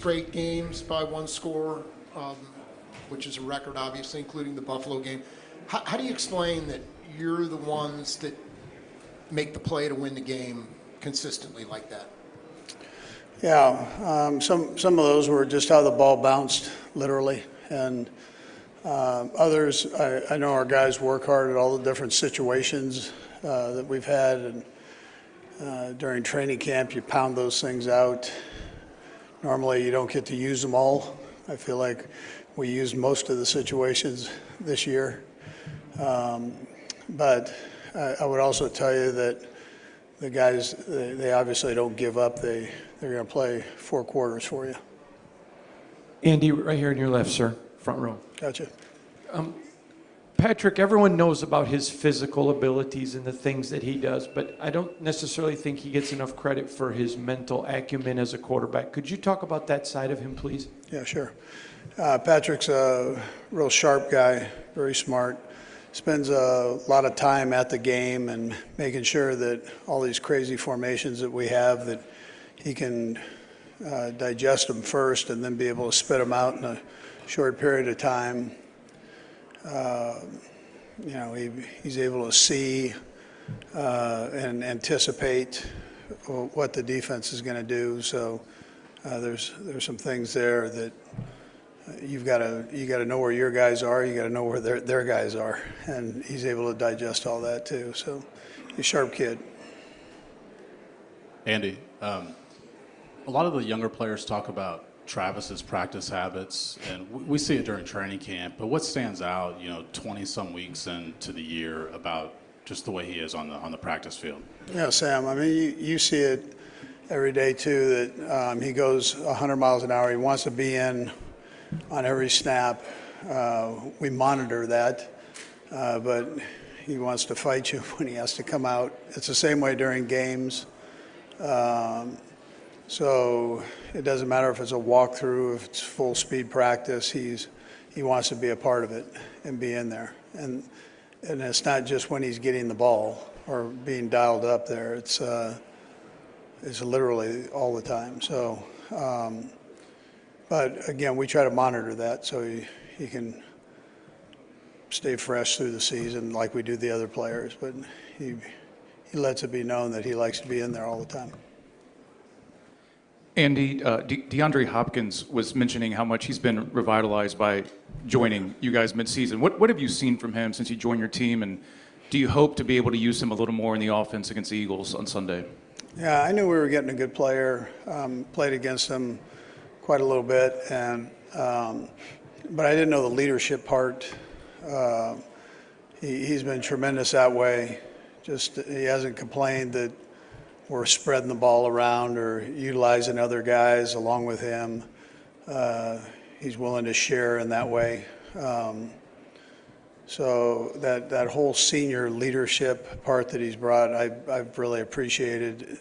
straight games by one score, which is a record, obviously, including the Buffalo game. How do you explain that you're the ones that make the play to win the game consistently like that? Yeah, some of those were just how the ball bounced, literally, and others, I know our guys work hard at all the different situations that we've had, and during training camp, you pound those things out. Normally, you don't get to use them all. I feel like we used most of the situations this year, but I would also tell you that the guys, they obviously don't give up. They're going to play 4 quarters for you. Andy, right here on your left, sir, front row. Gotcha. Patrick, everyone knows about his physical abilities and the things that he does, but I don't necessarily think he gets enough credit for his mental acumen as a quarterback. Could you talk about that side of him, please? Yeah, sure. Patrick's a real sharp guy, very smart. Spends a lot of time at the game and making sure that all these crazy formations that we have, that he can digest them first and then be able to spit them out in a short period of time. You know, he's able to see and anticipate what the defense is going to do. So there's some things there that you got to know where your guys are. You got to know where their guys are, and he's able to digest all that too. So he's a sharp kid. Andy, a lot of the younger players talk about Travis's practice habits, and we see it during training camp. But what stands out, 20-some weeks into the year, about just the way he is on the practice field? Yeah, Sam. I mean, you see it every day too. That he goes 100 miles an hour. He wants to be in on every snap. We monitor that, but he wants to fight you when he has to come out. It's the same way during games. So it doesn't matter if it's a walkthrough, if it's full speed practice. He wants to be a part of it and be in there. And it's not just when he's getting the ball or being dialed up there. It's literally all the time. So. But again, we try to monitor that so he can stay fresh through the season like we do the other players. But he lets it be known that he likes to be in there all the time. Andy, DeAndre Hopkins was mentioning how much he's been revitalized by joining you guys midseason. What have you seen from him since he joined your team, and do you hope to be able to use him a little more in the offense against the Eagles on Sunday? Yeah, I knew we were getting a good player. Played against him quite a little bit, and but I didn't know the leadership part. He's been tremendous that way. Just he hasn't complained that we're spreading the ball around or utilizing other guys along with him. He's willing to share in that way. So that whole senior leadership part that he's brought, I've really appreciated.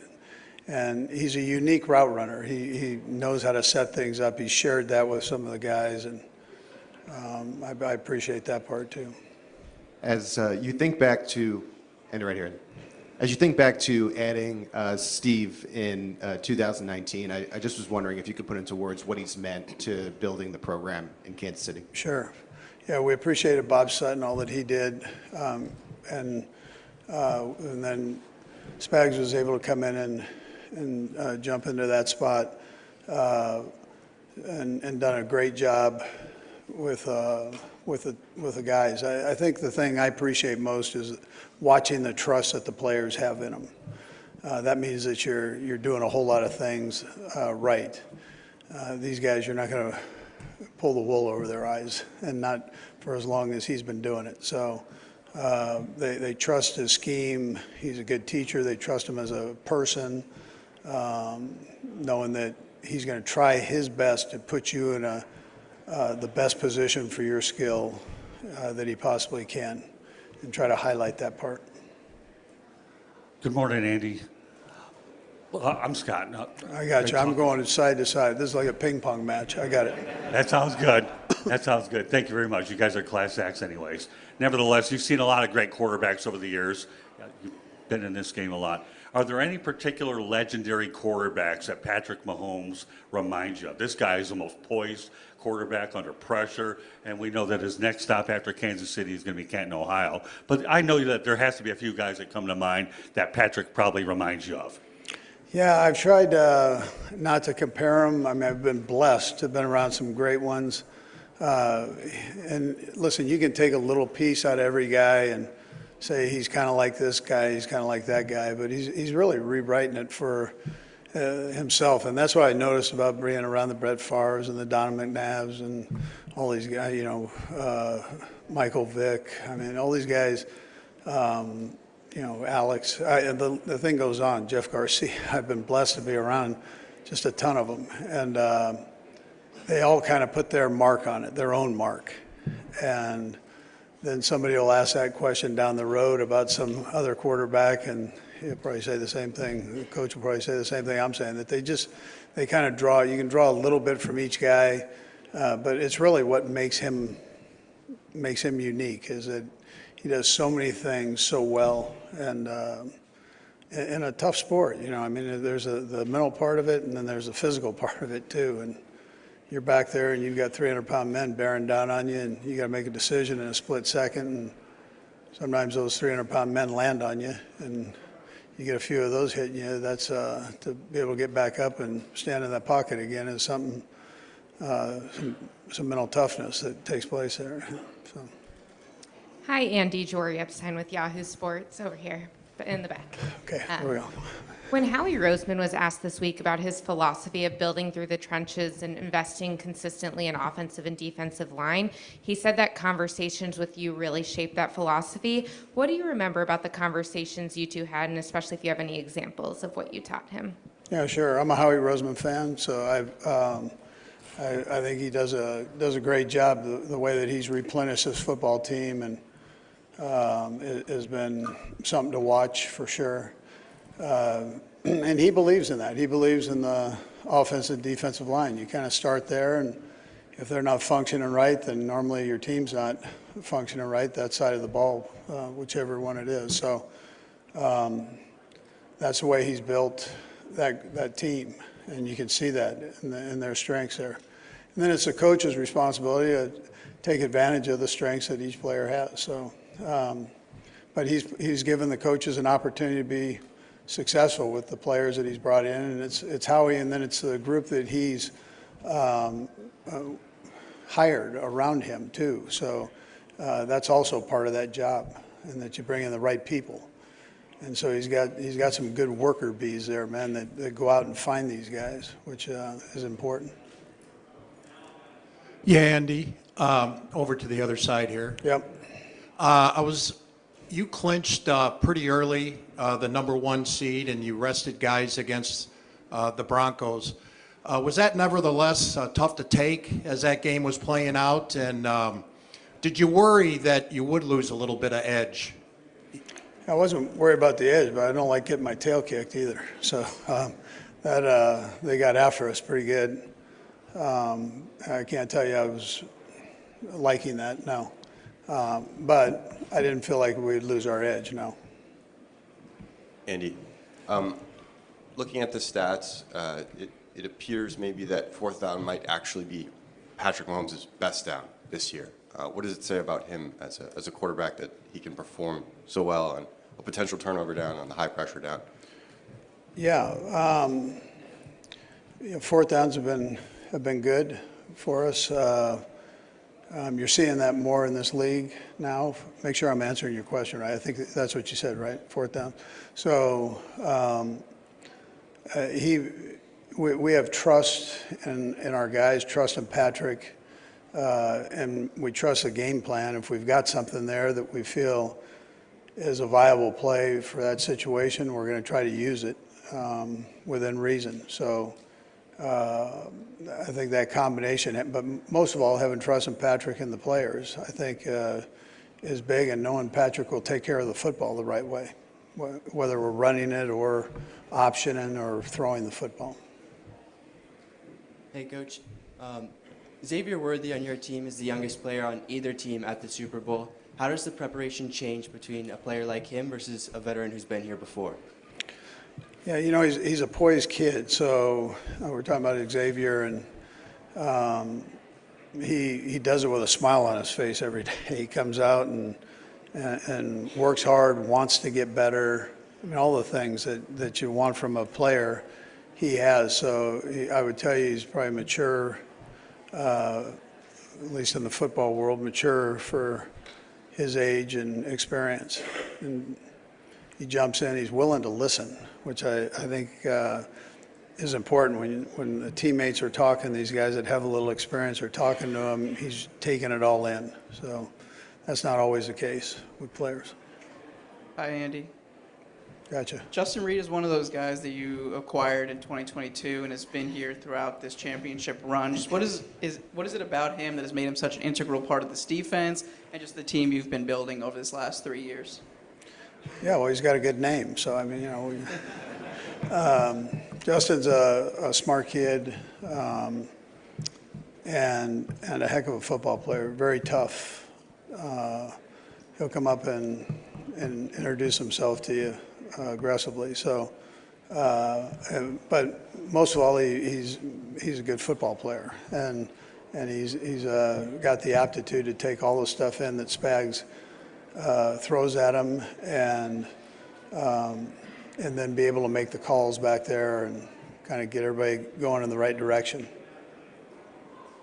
And he's a unique route runner. He knows how to set things up. He's shared that with some of the guys, and I appreciate that part too. As you think back to, and right here, as you think back to adding Steve in 2019, I just was wondering if you could put into words what he's meant to building the program in Kansas City. Sure. Yeah, we appreciated Bob Sutton, all that he did, and then Spags was able to come in and jump into that spot and done a great job with the guys. I think the thing I appreciate most is watching the trust that the players have in them. That means that you're doing a whole lot of things right. These guys, you're not going to pull the wool over their eyes, and not for as long as he's been doing it. So they trust his scheme. He's a good teacher. They trust him as a person, knowing that he's going to try his best to put you in the best position for your skill that he possibly can, and try to highlight that part. Good morning, Andy. I'm Scott. No, I got you. I'm going side to side. This is like a ping pong match. I got it. That sounds good. That sounds good. Thank you very much. You guys are class acts anyways. Nevertheless, you've seen a lot of great quarterbacks over the years. You've been in this game a lot. Are there any particular legendary quarterbacks that Patrick Mahomes reminds you of? This guy is the most poised quarterback under pressure, and we know that his next stop after Kansas City is going to be Canton, Ohio. But I know that there has to be a few guys that come to mind that Patrick probably reminds you of. Yeah, I've tried not to compare them. I mean, I've been blessed to have been around some great ones. And listen, you can take a little piece out of every guy and say he's kind of like this guy, he's kind of like that guy, but he's really rewriting it for himself. And that's what I noticed about being around the Brett Favres and the Donna McNabbs and all these guys, you know, Michael Vick. I mean, all these guys, you know, Alex. The thing goes on. Jeff Garcia, I've been blessed to be around just a ton of them. And they all kind of put their mark on it, their own mark. And then somebody will ask that question down the road about some other quarterback, and he'll probably say the same thing. The coach will probably say the same thing I'm saying, that they kind of draw, you can draw a little bit from each guy, but it's really what makes him unique, is that he does so many things so well, and in a tough sport, you know. I mean, there's the mental part of it, and then there's the physical part of it too. And you're back there, and you've got 300-pound men bearing down on you, and you got to make a decision in a split second. And sometimes those 300-pound men land on you, and you get a few of those hitting you. That's to be able to get back up and stand in that pocket again is something, some mental toughness that takes place there. So. Hi, Andy Jory Epstein with Yahoo Sports over here in the back. Okay, there we go. When Howie Roseman was asked this week about his philosophy of building through the trenches and investing consistently in offensive and defensive line, he said that conversations with you really shaped that philosophy. What do you remember about the conversations you two had, and especially if you have any examples of what you taught him? Yeah, sure. I'm a Howie Roseman fan, so I think he does a great job. The way that he's replenished his football team and has been something to watch for sure. And he believes in that. He believes in the offensive and defensive line. You kind of start there, and if they're not functioning right, then normally your team's not functioning right, that side of the ball, whichever one it is. So that's the way he's built that team, and you can see that in their strengths there. And then it's the coach's responsibility to take advantage of the strengths that each player has. So, but he's given the coaches an opportunity to be successful with the players that he's brought in, and it's Howie, and then it's the group that he's hired around him too. So that's also part of that job, and that you bring in the right people. And so he's got some good worker bees there, man, that go out and find these guys, which is important. Yeah, Andy, over to the other side here. Yep. You clinched pretty early the #1 seed, and you rested guys against the Broncos. Was that nevertheless tough to take as that game was playing out? And did you worry that you would lose a little bit of edge? I wasn't worried about the edge, but I don't like getting my tail kicked either. So they got after us pretty good. I can't tell you I was liking that, no. But I didn't feel like we'd lose our edge, no. Andy, looking at the stats, it appears maybe that fourth down might actually be Patrick Mahomes' best down this year. What does it say about him as a quarterback that he can perform so well on a potential turnover down, on the high pressure down? Yeah, fourth downs have been good for us. You're seeing that more in this league now. Make sure I'm answering your question right. I think that's what you said, right? Fourth down. So we have trust in our guys, trust in Patrick, and we trust the game plan. If we've got something there that we feel is a viable play for that situation, we're going to try to use it within reason. So I think that combination, but most of all, having trust in Patrick and the players, I think is big, and knowing Patrick will take care of the football the right way, whether we're running it or optioning or throwing the football. Hey, Coach. Xavier Worthy on your team is the youngest player on either team at the Super Bowl. How does the preparation change between a player like him versus a veteran who's been here before? Yeah, he's a poised kid. So we're talking about Xavier, and he does it with a smile on his face every day. He comes out and works hard, wants to get better. I mean, all the things that you want from a player, he has. So I would tell you he's probably mature, at least in the football world, mature for his age and experience. And he jumps in, he's willing to listen, which I think is important. When the teammates are talking, these guys that have a little experience are talking to him, he's taking it all in. So that's not always the case with players. Hi, Andy. Gotcha. Justin Reid is one of those guys that you acquired in 2022 and has been here throughout this championship run. Just what is it about him that has made him such an integral part of this defense and just the team you've been building over this last 3 years? Yeah, well, he's got a good name. So, I mean, Justin's a smart kid and a heck of a football player, very tough. He'll come up and introduce himself to you aggressively. So, but most of all, he's a good football player, and he's got the aptitude to take all the stuff in that Spags throws at him, and then be able to make the calls back there and kind of get everybody going in the right direction.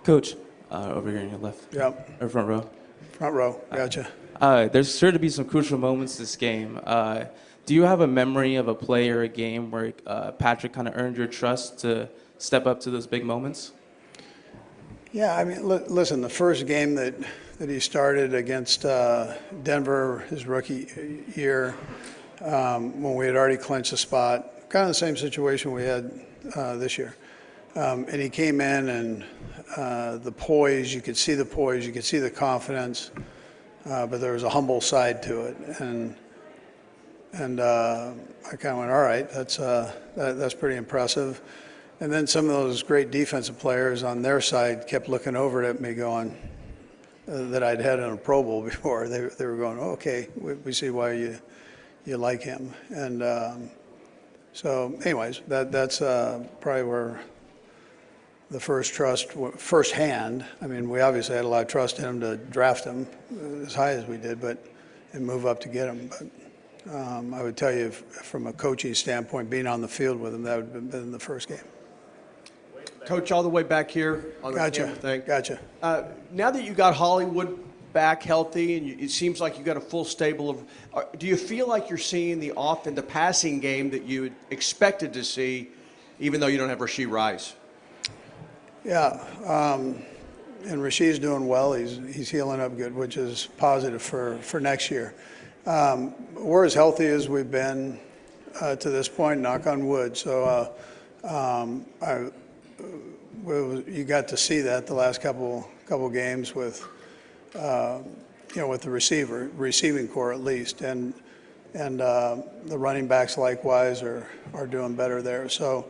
Coach, over here on your left. Yep. Or front row. Front row. Gotcha. There's sure to be some crucial moments this game. Do you have a memory of a play or a game where Patrick kind of earned your trust to step up to those big moments? Yeah, I mean, listen, the first game that he started against Denver, his rookie year, when we had already clinched a spot, kind of the same situation we had this year. And he came in, and the poise, you could see the poise, you could see the confidence, but there was a humble side to it. And I kind of went, all right, that's pretty impressive. And then some of those great defensive players on their side kept looking over at me going, that I'd had in a Pro Bowl before. They were going, oh, okay, we see why you like him. And so anyways, that's probably where the first hand, I mean, we obviously had a lot of trust in him to draft him as high as we did, and move up to get him. But I would tell you, from a coaching standpoint, being on the field with him, that would have been the first game. Coach, all the way back here on the Gotcha. camera thing. Gotcha. Now that you got Hollywood back healthy, and it seems like you got a full stable of, do you feel like you're seeing the passing game that you expected to see, even though you don't have Rashee Rice? Yeah, and Rasheed's doing well. He's healing up good, which is positive for next year. We're as healthy as we've been to this point, knock on wood. So you got to see that the last couple games with with the receiving core at least, and the running backs likewise are doing better there. So.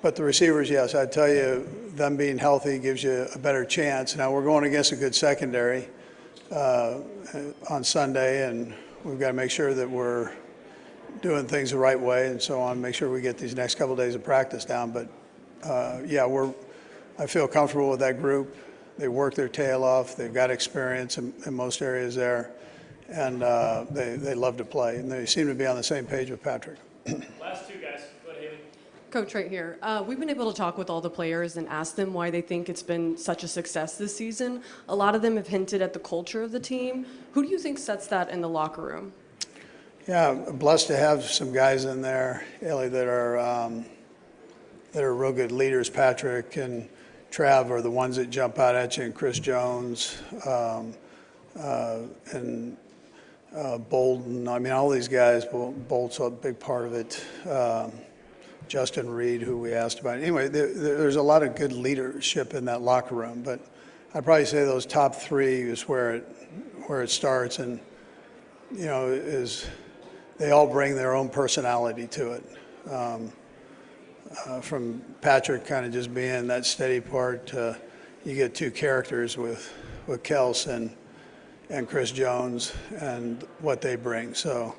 But the receivers, yes, I tell you, them being healthy gives you a better chance. Now we're going against a good secondary on Sunday, and we've got to make sure that we're doing things the right way and so on. Make sure we get these next couple of days of practice down. But I feel comfortable with that group. They work their tail off. They've got experience in most areas there, and they love to play. And they seem to be on the same page with Patrick. Last two guys. Coach, right here. We've been able to talk with all the players and ask them why they think it's been such a success this season. A lot of them have hinted at the culture of the team. Who do you think sets that in the locker room? Yeah, blessed to have some guys in there, Ellie, that are real good leaders. Patrick and Trav are the ones that jump out at you, and Chris Jones and Bolden. I mean, all these guys. Bolt's a big part of it. Justin Reid, who we asked about. Anyway, there's a lot of good leadership in that locker room, but I'd probably say those top three is where it starts, and is they all bring their own personality to it. From Patrick kind of just being that steady part, you get two characters with Kelce and Chris Jones and what they bring. So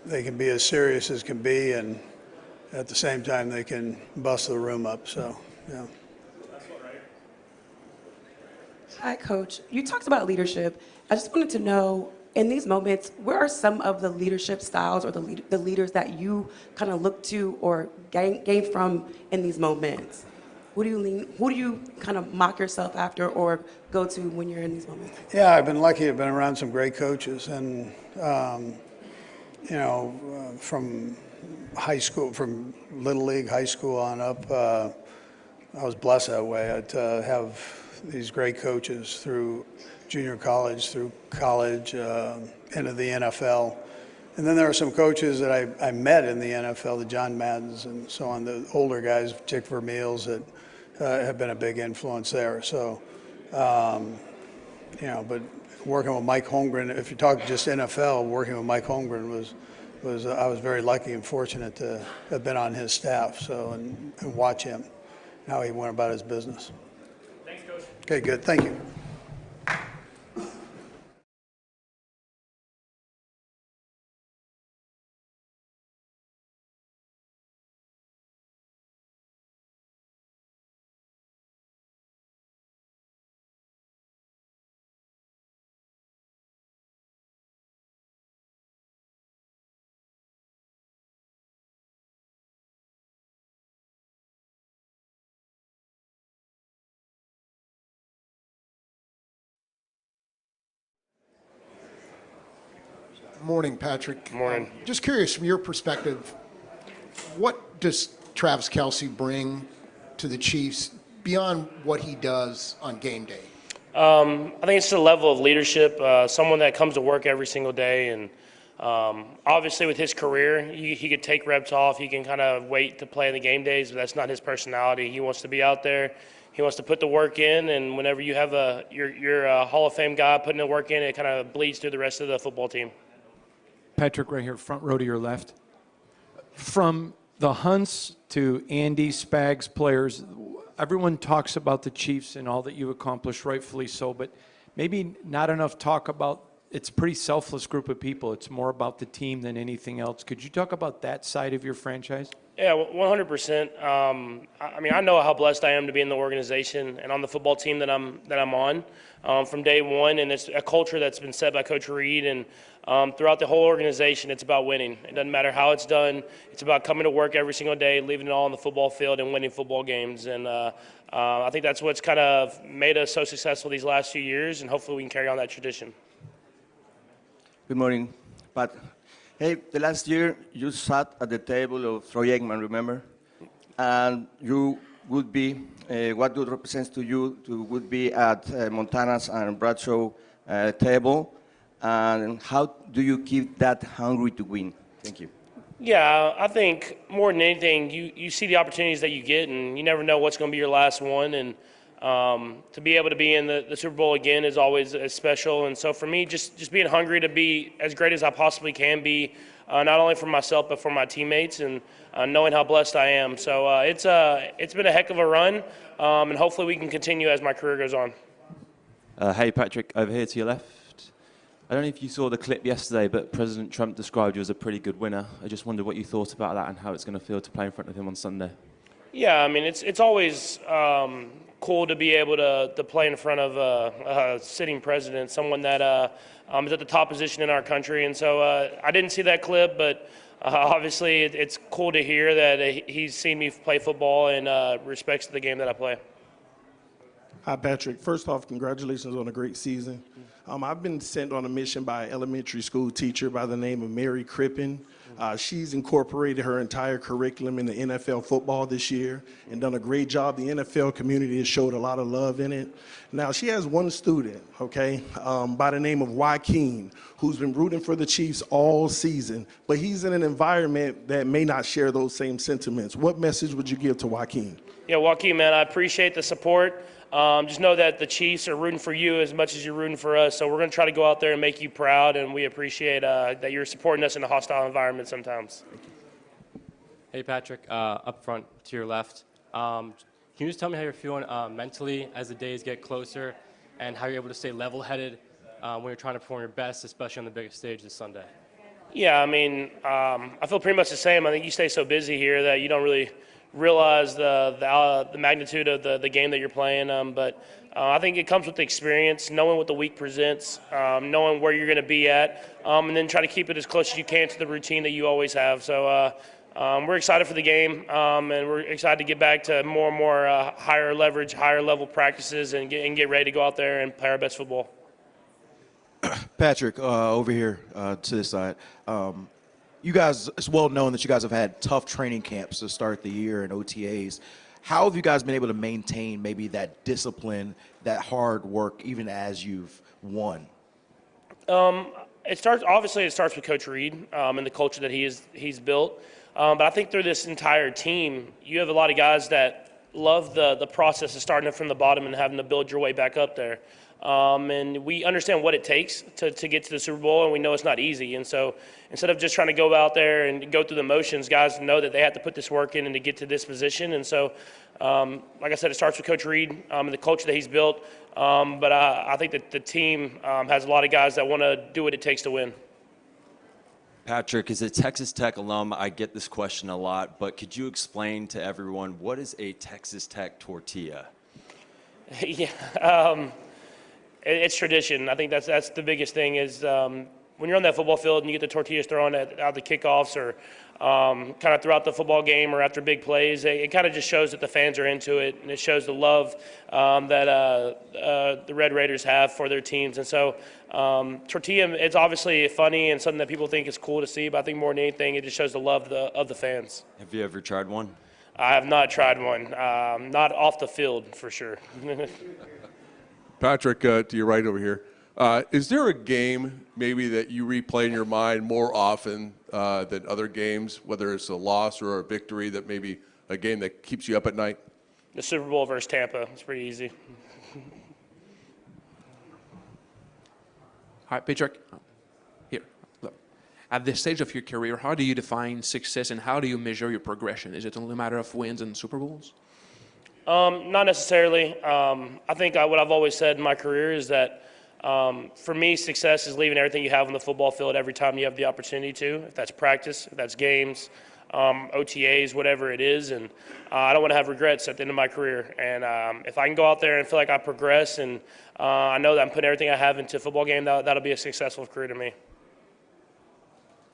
they can be as serious as can be, and at the same time they can bust the room up. So, yeah. Hi, Coach. You talked about leadership. I just wanted to know, in these moments, where are some of the leadership styles or the leaders that you kind of look to or gain from in these moments? Who do you kind of mock yourself after or go to when you're in these moments? Yeah, I've been lucky. I've been around some great coaches, and from high school, from Little League, high school on up, I was blessed that way to have these great coaches through junior college, through college, into the NFL. And then there are some coaches that I met in the NFL, the John Maddens and so on, the older guys, Dick Vermeils, that have been a big influence there. So, but working with Mike Holmgren, if you talk just NFL, working with Mike Holmgren was I was very lucky and fortunate to have been on his staff, so and watch him, how he went about his business. Thanks, Coach. Okay, good. Thank you. Morning, Patrick. Morning. Just curious, from your perspective, what does Travis Kelce bring to the Chiefs beyond what he does on game day? I think it's the level of leadership, someone that comes to work every single day. And obviously with his career, he could take reps off. He can kind of wait to play in the game days, but that's not his personality. He wants to be out there. He wants to put the work in. And whenever you have your Hall of Fame guy putting the work in, it kind of bleeds through the rest of the football team. Patrick, right here, front row to your left. From the Hunts to Andy, Spags players, everyone talks about the Chiefs and all that you accomplished, rightfully so, but maybe not enough talk about it's a pretty selfless group of people. It's more about the team than anything else. Could you talk about that side of your franchise? Yeah, 100%. I mean, I know how blessed I am to be in the organization and on the football team that I'm on from day one, and it's a culture that's been set by Coach Reid, and throughout the whole organization, it's about winning. It doesn't matter how it's done. It's about coming to work every single day, leaving it all on the football field, and winning football games. And I think that's what's kind of made us so successful these last few years, and hopefully we can carry on that tradition. Good morning, Pat. Hey, the last year you sat at the table of Troy Aikman, remember? And you would be, what it represents to you would be at Montana's and Bradshaw table. And how do you keep that hungry to win? Thank you. Yeah, I think more than anything, you see the opportunities that you get, and you never know what's going to be your last one. And to be able to be in the Super Bowl again is always special. And so for me, just being hungry to be as great as I possibly can be, not only for myself but for my teammates, and knowing how blessed I am. So it's been a heck of a run, and hopefully we can continue as my career goes on. Hey, Patrick, over here to your left. I don't know if you saw the clip yesterday, but President Trump described you as a pretty good winner. I just wondered what you thought about that and how it's going to feel to play in front of him on Sunday. Yeah, I mean, it's always cool to be able to play in front of a sitting president, someone that is at the top position in our country. And so I didn't see that clip, but obviously it's cool to hear that he's seen me play football and respects the game that I play. Hi, Patrick. First off, congratulations on a great season. I've been sent on a mission by an elementary school teacher by the name of Mary Crippen. She's incorporated her entire curriculum in the NFL football this year and done a great job. The NFL community has showed a lot of love in it. Now, she has one student, okay, by the name of Joaquin, who's been rooting for the Chiefs all season, but he's in an environment that may not share those same sentiments. What message would you give to Joaquin? Yeah, Joaquin, man, I appreciate the support. Just know that the Chiefs are rooting for you as much as you're rooting for us. So we're going to try to go out there and make you proud, and we appreciate that you're supporting us in a hostile environment sometimes. Hey, Patrick, up front to your left. Can you just tell me how you're feeling mentally as the days get closer, and how you're able to stay level-headed when you're trying to perform your best, especially on the biggest stage this Sunday? Yeah, I mean, I feel pretty much the same. I think you stay so busy here that you don't really realize the magnitude of the game that you're playing. But I think it comes with the experience, knowing what the week presents, knowing where you're going to be at, and then try to keep it as close as you can to the routine that you always have. So we're excited for the game, and we're excited to get back to more and more higher leverage, higher level practices, and get ready to go out there and play our best football. Patrick, over here to this side. You guys, it's well known that you guys have had tough training camps to start the year and OTAs. How have you guys been able to maintain maybe that discipline, that hard work, even as you've won? It starts with Coach Reid and the culture that he's built. But I think through this entire team, you have a lot of guys that love the process of starting from the bottom and having to build your way back up there. And we understand what it takes to get to the Super Bowl, and we know it's not easy. And so instead of just trying to go out there and go through the motions, guys know that they have to put this work in and to get to this position. And so, like I said, it starts with Coach Reid and the culture that he's built. But I think that the team has a lot of guys that want to do what it takes to win. Patrick, as a Texas Tech alum, I get this question a lot, but could you explain to everyone what is a Texas Tech tortilla? Yeah. It's tradition. I think that's the biggest thing is when you're on that football field and you get the tortillas thrown out the kickoffs or kind of throughout the football game or after big plays, it kind of just shows that the fans are into it, and it shows the love that the Red Raiders have for their teams. And so tortilla, it's obviously funny and something that people think is cool to see, but I think more than anything, it just shows the love of the fans. Have you ever tried one? I have not tried one. Not off the field, for sure. Patrick, to your right over here, is there a game maybe that you replay in your mind more often than other games, whether it's a loss or a victory, that maybe a game that keeps you up at night? The Super Bowl versus Tampa. It's pretty easy. All right, Patrick, here. Look. At this stage of your career, how do you define success and how do you measure your progression? Is it only a matter of wins and Super Bowls? Not necessarily. I think what I've always said in my career is that for me, success is leaving everything you have on the football field every time you have the opportunity to, if that's practice, if that's games, OTAs, whatever it is. And I don't want to have regrets at the end of my career. And if I can go out there and feel like I progress and I know that I'm putting everything I have into a football game, that'll be a successful career to me.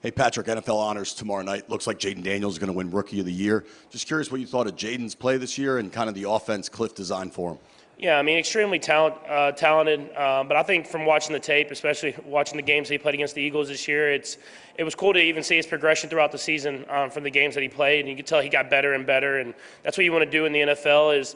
Hey, Patrick, NFL honors tomorrow night. Looks like Jaden Daniels is going to win Rookie of the Year. Just curious what you thought of Jaden's play this year and kind of the offense Cliff designed for him. Yeah, I mean, extremely talented. But I think from watching the tape, especially watching the games that he played against the Eagles this year, it was cool to even see his progression throughout the season from the games that he played. And you could tell he got better and better. And that's what you want to do in the NFL is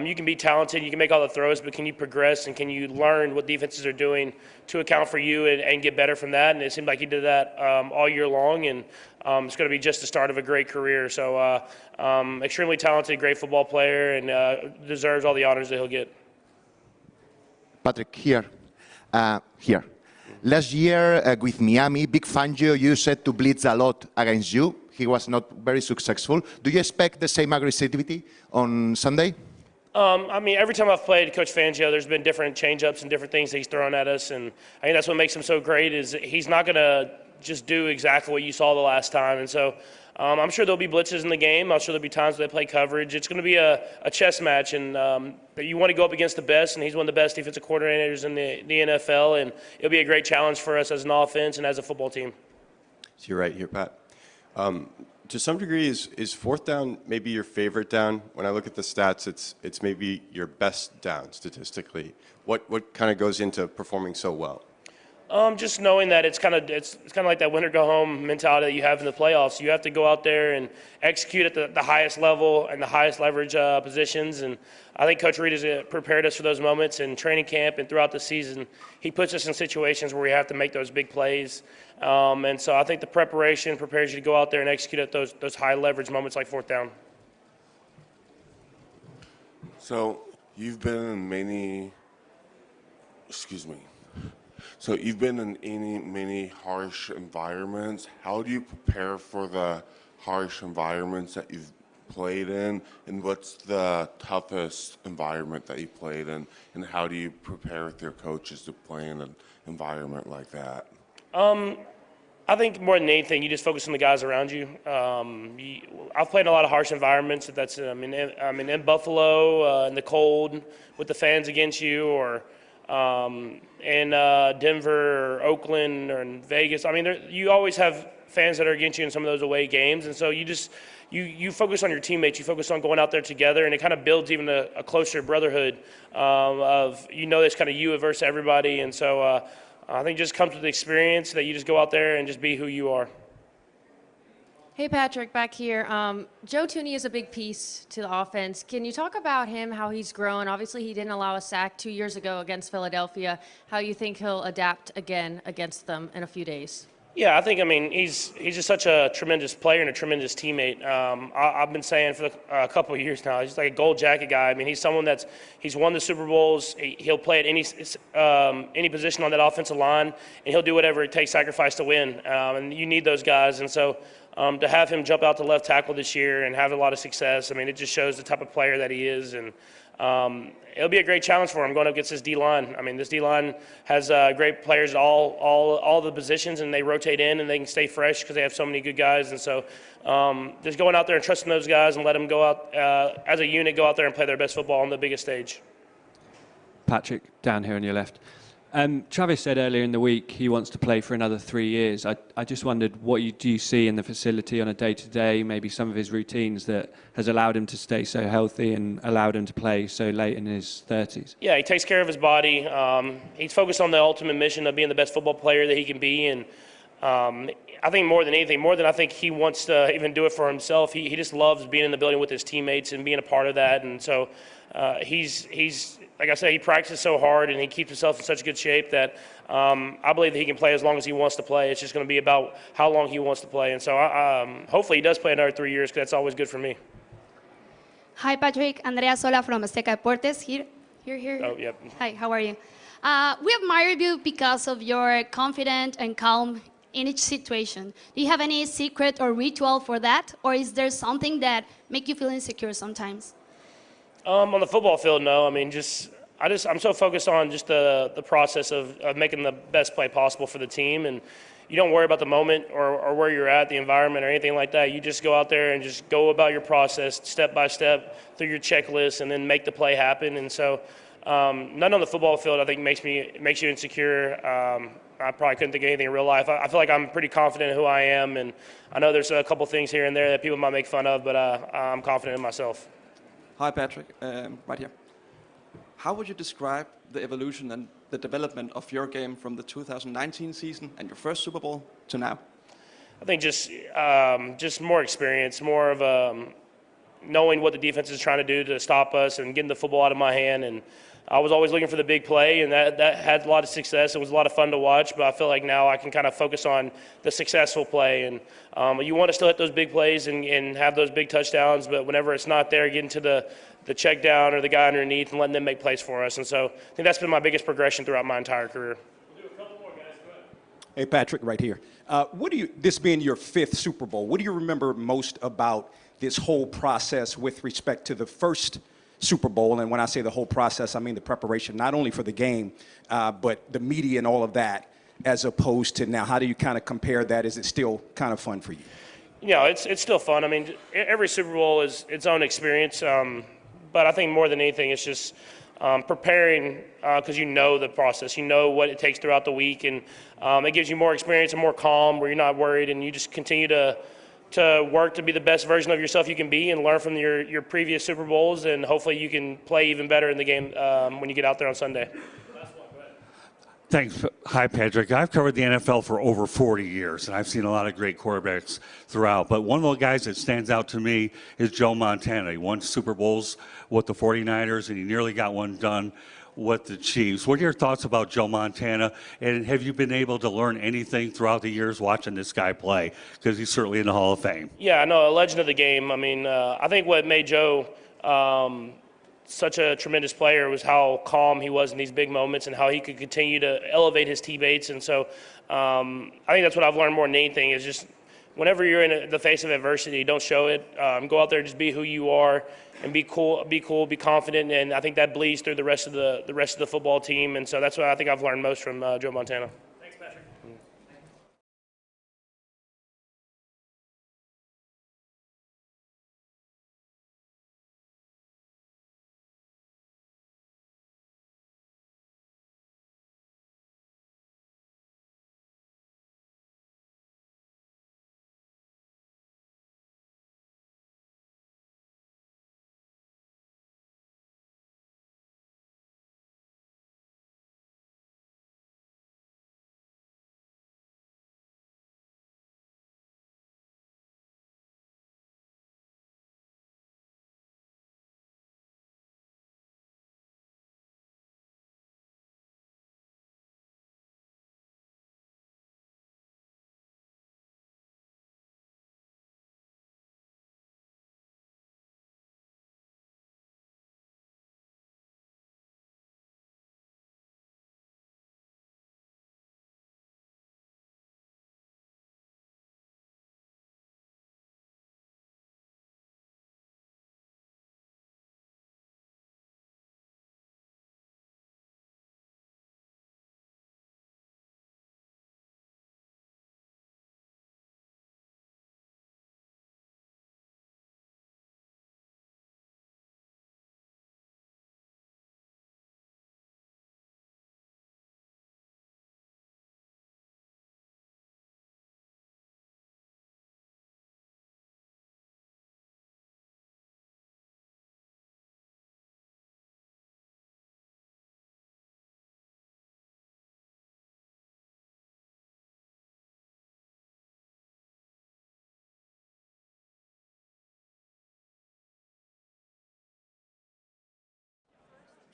you can be talented, you can make all the throws, but can you progress and can you learn what defenses are doing to account for you and get better from that? And it seemed like he did that all year long. And it's going to be just the start of a great career. So extremely talented, great football player, and deserves all the honors that he'll get. Patrick, here. Last year with Miami, Big Fangio used to blitz a lot against you. He was not very successful. Do you expect the same aggressivity on Sunday? I mean, every time I've played Coach Fangio, there's been different change-ups and different things that he's thrown at us. And I think that's what makes him so great is he's not going to just do exactly what you saw the last time. And so I'm sure there'll be blitzes in the game. I'm sure there'll be times where they play coverage. It's going to be a chess match, and you want to go up against the best, and he's one of the best defensive coordinators in the NFL, and it'll be a great challenge for us as an offense and as a football team. So you're right here, Pat. To some degree, is fourth down maybe your favorite down? When I look at the stats, it's maybe your best down statistically. What kind of goes into performing so well? Just knowing that it's kind of like that win or go home mentality that you have in the playoffs. You have to go out there and execute at the highest level and the highest leverage positions. And I think Coach Reid has prepared us for those moments in training camp and throughout the season. He puts us in situations where we have to make those big plays. And so I think the preparation prepares you to go out there and execute at those high leverage moments like fourth down. So you've been in many. So you've been in many harsh environments. How do you prepare for the harsh environments that you've played in? And what's the toughest environment that you played in? And how do you prepare with your coaches to play in an environment like that? I think more than anything, you just focus on the guys around you. I've played in a lot of harsh environments. I'm in Buffalo in the cold with the fans against you, or in Denver or Oakland or in Vegas. I mean, you always have fans that are against you in some of those away games, and so you focus on your teammates. You focus on going out there together, and it kind of builds even a closer brotherhood of it's kind of you versus everybody, and so. I think it just comes with the experience that you just go out there and just be who you are. Hey, Patrick, back here. Joe Thuney is a big piece to the offense. Can you talk about him, how he's grown? Obviously, he didn't allow a sack 2 years ago against Philadelphia. How you think he'll adapt again against them in a few days? Yeah, he's just such a tremendous player and a tremendous teammate. I've been saying for a couple of years now, he's like a gold jacket guy. I mean, he's someone he's won the Super Bowls. He'll play at any position on that offensive line, and he'll do whatever it takes, sacrifice to win. And you need those guys. And so to have him jump out to left tackle this year and have a lot of success, I mean, it just shows the type of player that he is. And it'll be a great challenge for him going up against this D-line. I mean, this D-line has great players at all the positions, and they rotate in, and they can stay fresh because they have so many good guys. And so just going out there and trusting those guys and let them go out as a unit, go out there and play their best football on the biggest stage. Patrick, down here on your left. Travis said earlier in the week he wants to play for another 3 years. I just wondered what do you see in the facility on a day-to-day, maybe some of his routines that has allowed him to stay so healthy and allowed him to play so late in his 30s? Yeah, he takes care of his body. He's focused on the ultimate mission of being the best football player that he can be. And I think more than anything, more than I think he wants to even do it for himself, he just loves being in the building with his teammates and being a part of that. And so he's like I said, he practices so hard and he keeps himself in such good shape that I believe that he can play as long as he wants to play. It's just going to be about how long he wants to play. And so hopefully he does play another 3 years because that's always good for me. Hi, Patrick. Andrea Sola from Azteca Deportes. Here. Oh, yep. Hi, how are you? We admire you because of your confident and calm in each situation. Do you have any secret or ritual for that? Or is there something that make you feel insecure sometimes? On the football field, no. I mean, I'm so focused on just the process of making the best play possible for the team, and you don't worry about the moment or where you're at, the environment, or anything like that. You just go out there and just go about your process step by step through your checklist, and then make the play happen. And so, none on the football field I think makes you insecure. I probably couldn't think of anything in real life. I feel like I'm pretty confident in who I am, and I know there's a couple things here and there that people might make fun of, but I'm confident in myself. Hi, Patrick. Right here. How would you describe the evolution and the development of your game from the 2019 season and your first Super Bowl to now? I think just more experience, more of knowing what the defense is trying to do to stop us and getting the football out of my hand. And I was always looking for the big play, and that had a lot of success. It was a lot of fun to watch, but I feel like now I can kind of focus on the successful play. And you want to still hit those big plays and have those big touchdowns, but whenever it's not there, getting to the check down or the guy underneath and letting them make plays for us. And so I think that's been my biggest progression throughout my entire career. Hey, Patrick, right here. This being your 5th Super Bowl, what do you remember most about this whole process with respect to the first Super Bowl? And when I say the whole process, I mean the preparation, not only for the game, but the media and all of that, as opposed to now. How do you kind of compare that? Is it still kind of fun for you? Yeah, it's still fun. I mean, every Super Bowl is its own experience. But I think more than anything, it's just preparing because you know the process. You know what it takes throughout the week, and it gives you more experience and more calm where you're not worried, and you just continue to work to be the best version of yourself you can be and learn from your previous Super Bowls, and hopefully you can play even better in the game when you get out there on Sunday. Thanks. Hi, Patrick. I've covered the NFL for over 40 years, and I've seen a lot of great quarterbacks throughout. But one of the guys that stands out to me is Joe Montana. He won Super Bowls with the 49ers, and he nearly got one done with the Chiefs. What are your thoughts about Joe Montana, and have you been able to learn anything throughout the years watching this guy play? Because he's certainly in the Hall of Fame. Yeah, I know, a legend of the game. I mean, I think what made Joe such a tremendous player was how calm he was in these big moments and how he could continue to elevate his teammates. And so I think that's what I've learned more than anything is just whenever you're in the face of adversity, don't show it. Go out there and just be who you are and be cool, be confident. And I think that bleeds through the rest of the football team. And so that's what I think I've learned most from Joe Montana.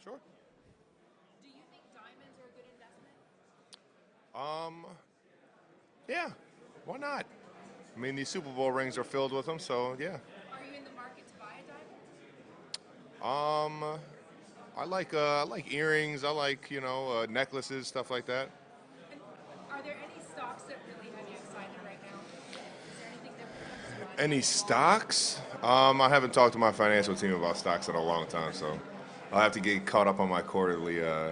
Sure. Do you think diamonds are a good investment? Yeah, why not? I mean, these Super Bowl rings are filled with them, so yeah. Are you in the market to buy a diamond? I like earrings. I like necklaces, stuff like that. And are there any stocks that really have you excited right now? Is there anything that comes to mind? Any stocks? I haven't talked to my financial team about stocks in a long time, so I'll have to get caught up on my quarterly. Yeah.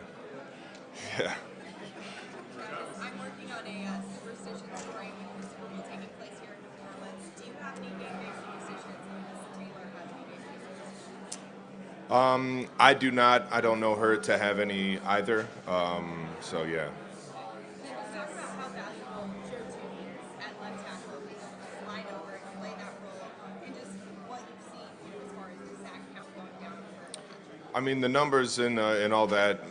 I'm working on a superstition story with the Super Bowl taking place here in New Orleans. Do you have any game day superstitions? And Ms. Taylor has any game day superstitions? I do not. I don't know her to have any either. So yeah. Can you talk about how valuable Joe Tooney is at left tackle, being able to slide over and play that role, and just what you've seen as far as the sack count going down? I mean, the numbers and all that,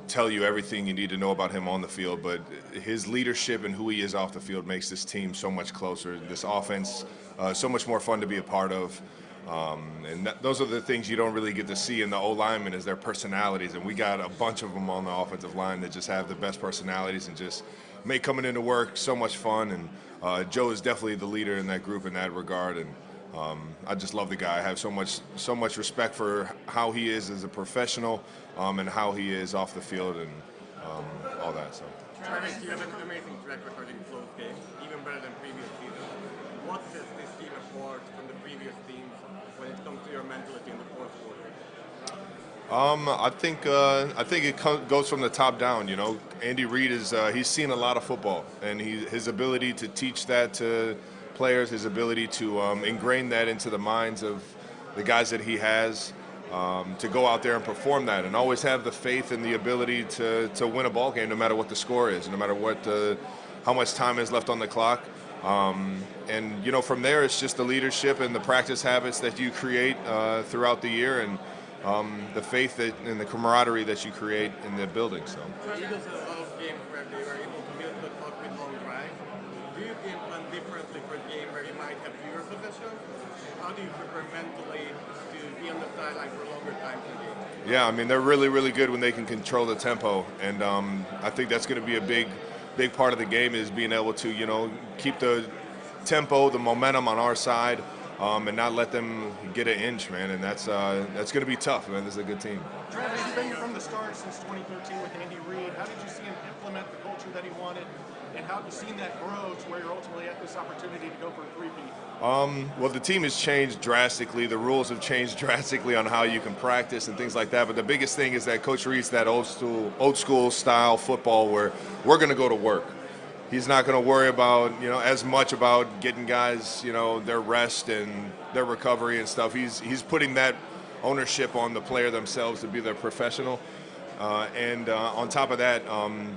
tell you everything you need to know about him on the field. But his leadership and who he is off the field makes this team so much closer. This offense, so much more fun to be a part of. And those are the things you don't really get to see in the O-linemen is their personalities. And we got a bunch of them on the offensive line that just have the best personalities and just make coming into work so much fun. And Joe is definitely the leader in that group in that regard. And I just love the guy. I have so much respect for how he is as a professional and how he is off the field and all that. So. Travis, you have an amazing track record in close games, even better than previous seasons. What sets this team apart from the previous teams when it comes to your mentality in the fourth quarter? I think it goes from the top down. Andy Reid he's seen a lot of football, and his ability to teach that to players, his ability to ingrain that into the minds of the guys that he has, to go out there and perform that, and always have the faith and the ability to win a ball game, no matter what the score is, no matter how much time is left on the clock. And from there, it's just the leadership and the practice habits that you create throughout the year, and the faith and the camaraderie that you create in the building. So. Eagles had a lot of games where they were able to build the clock with long drives. Do you game plan differently for a game where you might have fewer possessions? How do you prepare mentally to be on the sideline for longer times in the game? Yeah, I mean, they're really, really good when they can control the tempo, and I think that's going to be a big part of the game is being able to, keep the tempo, the momentum on our side, and not let them get an inch, man. And that's going to be tough, man. This is a good team. Trent, you've been here from the start since 2013 with Andy Reid. How did you see him implement the culture that he wanted, and how have you seen that grow to where you're ultimately at this opportunity to go for a three-peat? Well, the team has changed drastically. The rules have changed drastically on how you can practice and things like that. But the biggest thing is that Coach Reid's that old school style football where we're going to go to work. He's not going to worry about, as much about getting guys, their rest and their recovery and stuff. He's putting that ownership on the player themselves to be their professional. And on top of that,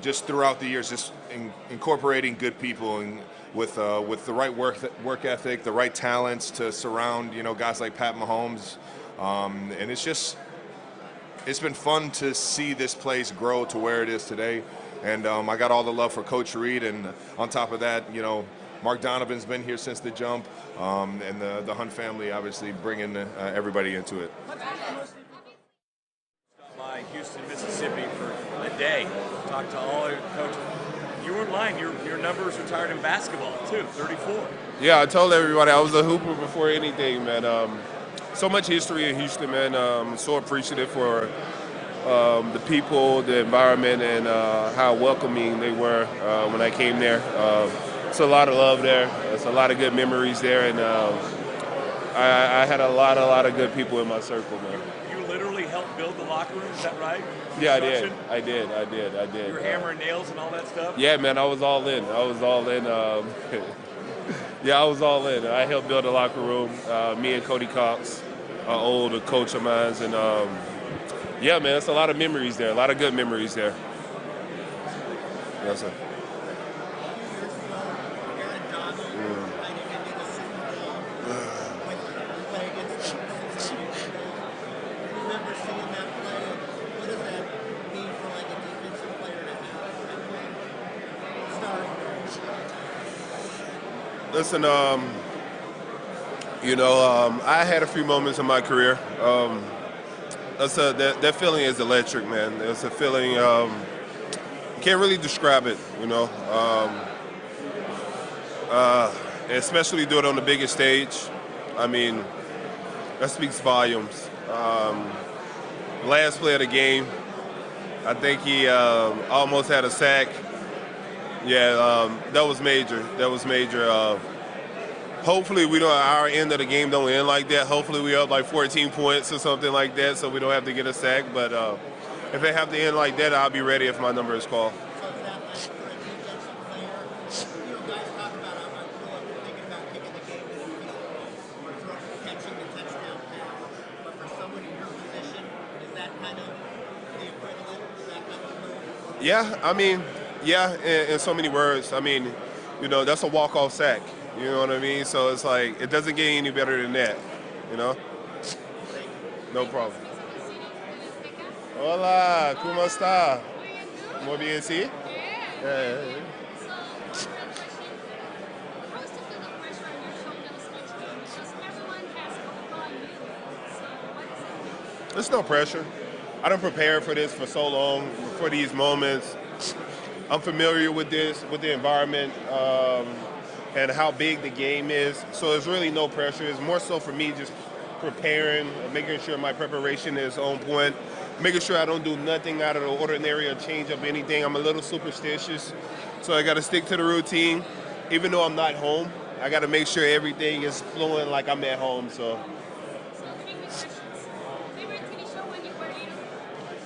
just throughout the years, just incorporating good people and with the right work ethic, the right talents to surround, guys like Pat Mahomes. And it's been fun to see this place grow to where it is today. And I got all the love for Coach Reid, and on top of that, Mark Donovan's been here since the jump, and the Hunt family obviously bringing everybody into it. By Houston, Mississippi for a day. Talked to all your coaches. You weren't lying. Your numbers retired in basketball too. 34. Yeah, I told everybody I was a hooper before anything, man. So much history in Houston, man. I'm so appreciative for the people, the environment, and how welcoming they were when I came there. It's a lot of love there. It's a lot of good memories there, and I had a lot of good people in my circle, man. You literally helped build the locker room. Is that right? Yeah, I did. You were hammering nails and all that stuff? Yeah, man, I was all in. Yeah, I was all in. I helped build the locker room. Me and Cody Cox, an old coach of mine, and yeah, man, it's a lot of memories there. A lot of good memories there. Yes, sir. Listen, I had a few moments in my career. that feeling is electric, man. It's a feeling you can't really describe it, you know. Especially do it on the biggest stage. I mean, that speaks volumes. Last play of the game, I think he almost had a sack. Yeah, that was major. That was major. Hopefully we don't, our end of the game don't end like that. Hopefully we up like 14 points or something like that, so we don't have to get a sack. But if they have to end like that, I'll be ready if my number is called. Yeah, I mean, yeah, in so many words. I mean, you know, that's a walk-off sack. You know what I mean? So it's like, it doesn't get any better than that, you know? No problem. Hola, ¿cómo está? Muy bien, sí? Yeah. There's no pressure. I done prepared for this for so long, for these moments. I'm familiar with this, with the environment, and how big the game is. So there's really no pressure. It's more so for me just preparing, making sure my preparation is on point, making sure I don't do nothing out of the ordinary or change up anything. I'm a little superstitious, so I got to stick to the routine. Even though I'm not home, I got to make sure everything is flowing like I'm at home. So.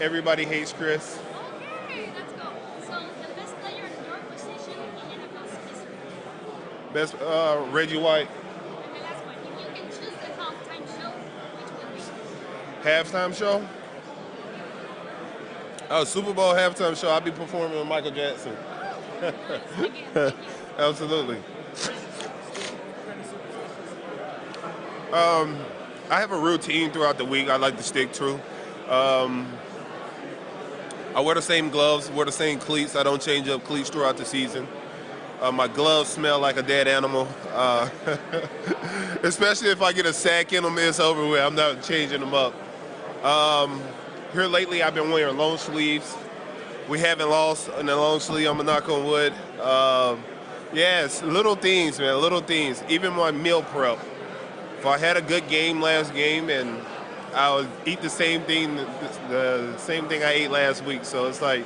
Everybody hates Chris. Okay, let's go. So the best player in your position in NFL's history. Best Reggie White. And the last one, if you can choose the halftime show, which would be? Halftime show? Oh, Super Bowl halftime show. I'll be performing with Michael Jackson. Absolutely. I have a routine throughout the week I like to stick to. I wear the same gloves, wear the same cleats. I don't change up cleats throughout the season. My gloves smell like a dead animal. Especially if I get a sack in them, it's over with. I'm not changing them up. Here lately, I've been wearing long sleeves. We haven't lost in the long sleeve. I'm gonna knock on wood. Yes, little things, man, little things. Even my meal prep. If I had a good game last game and I would eat the same thing I ate last week. So it's like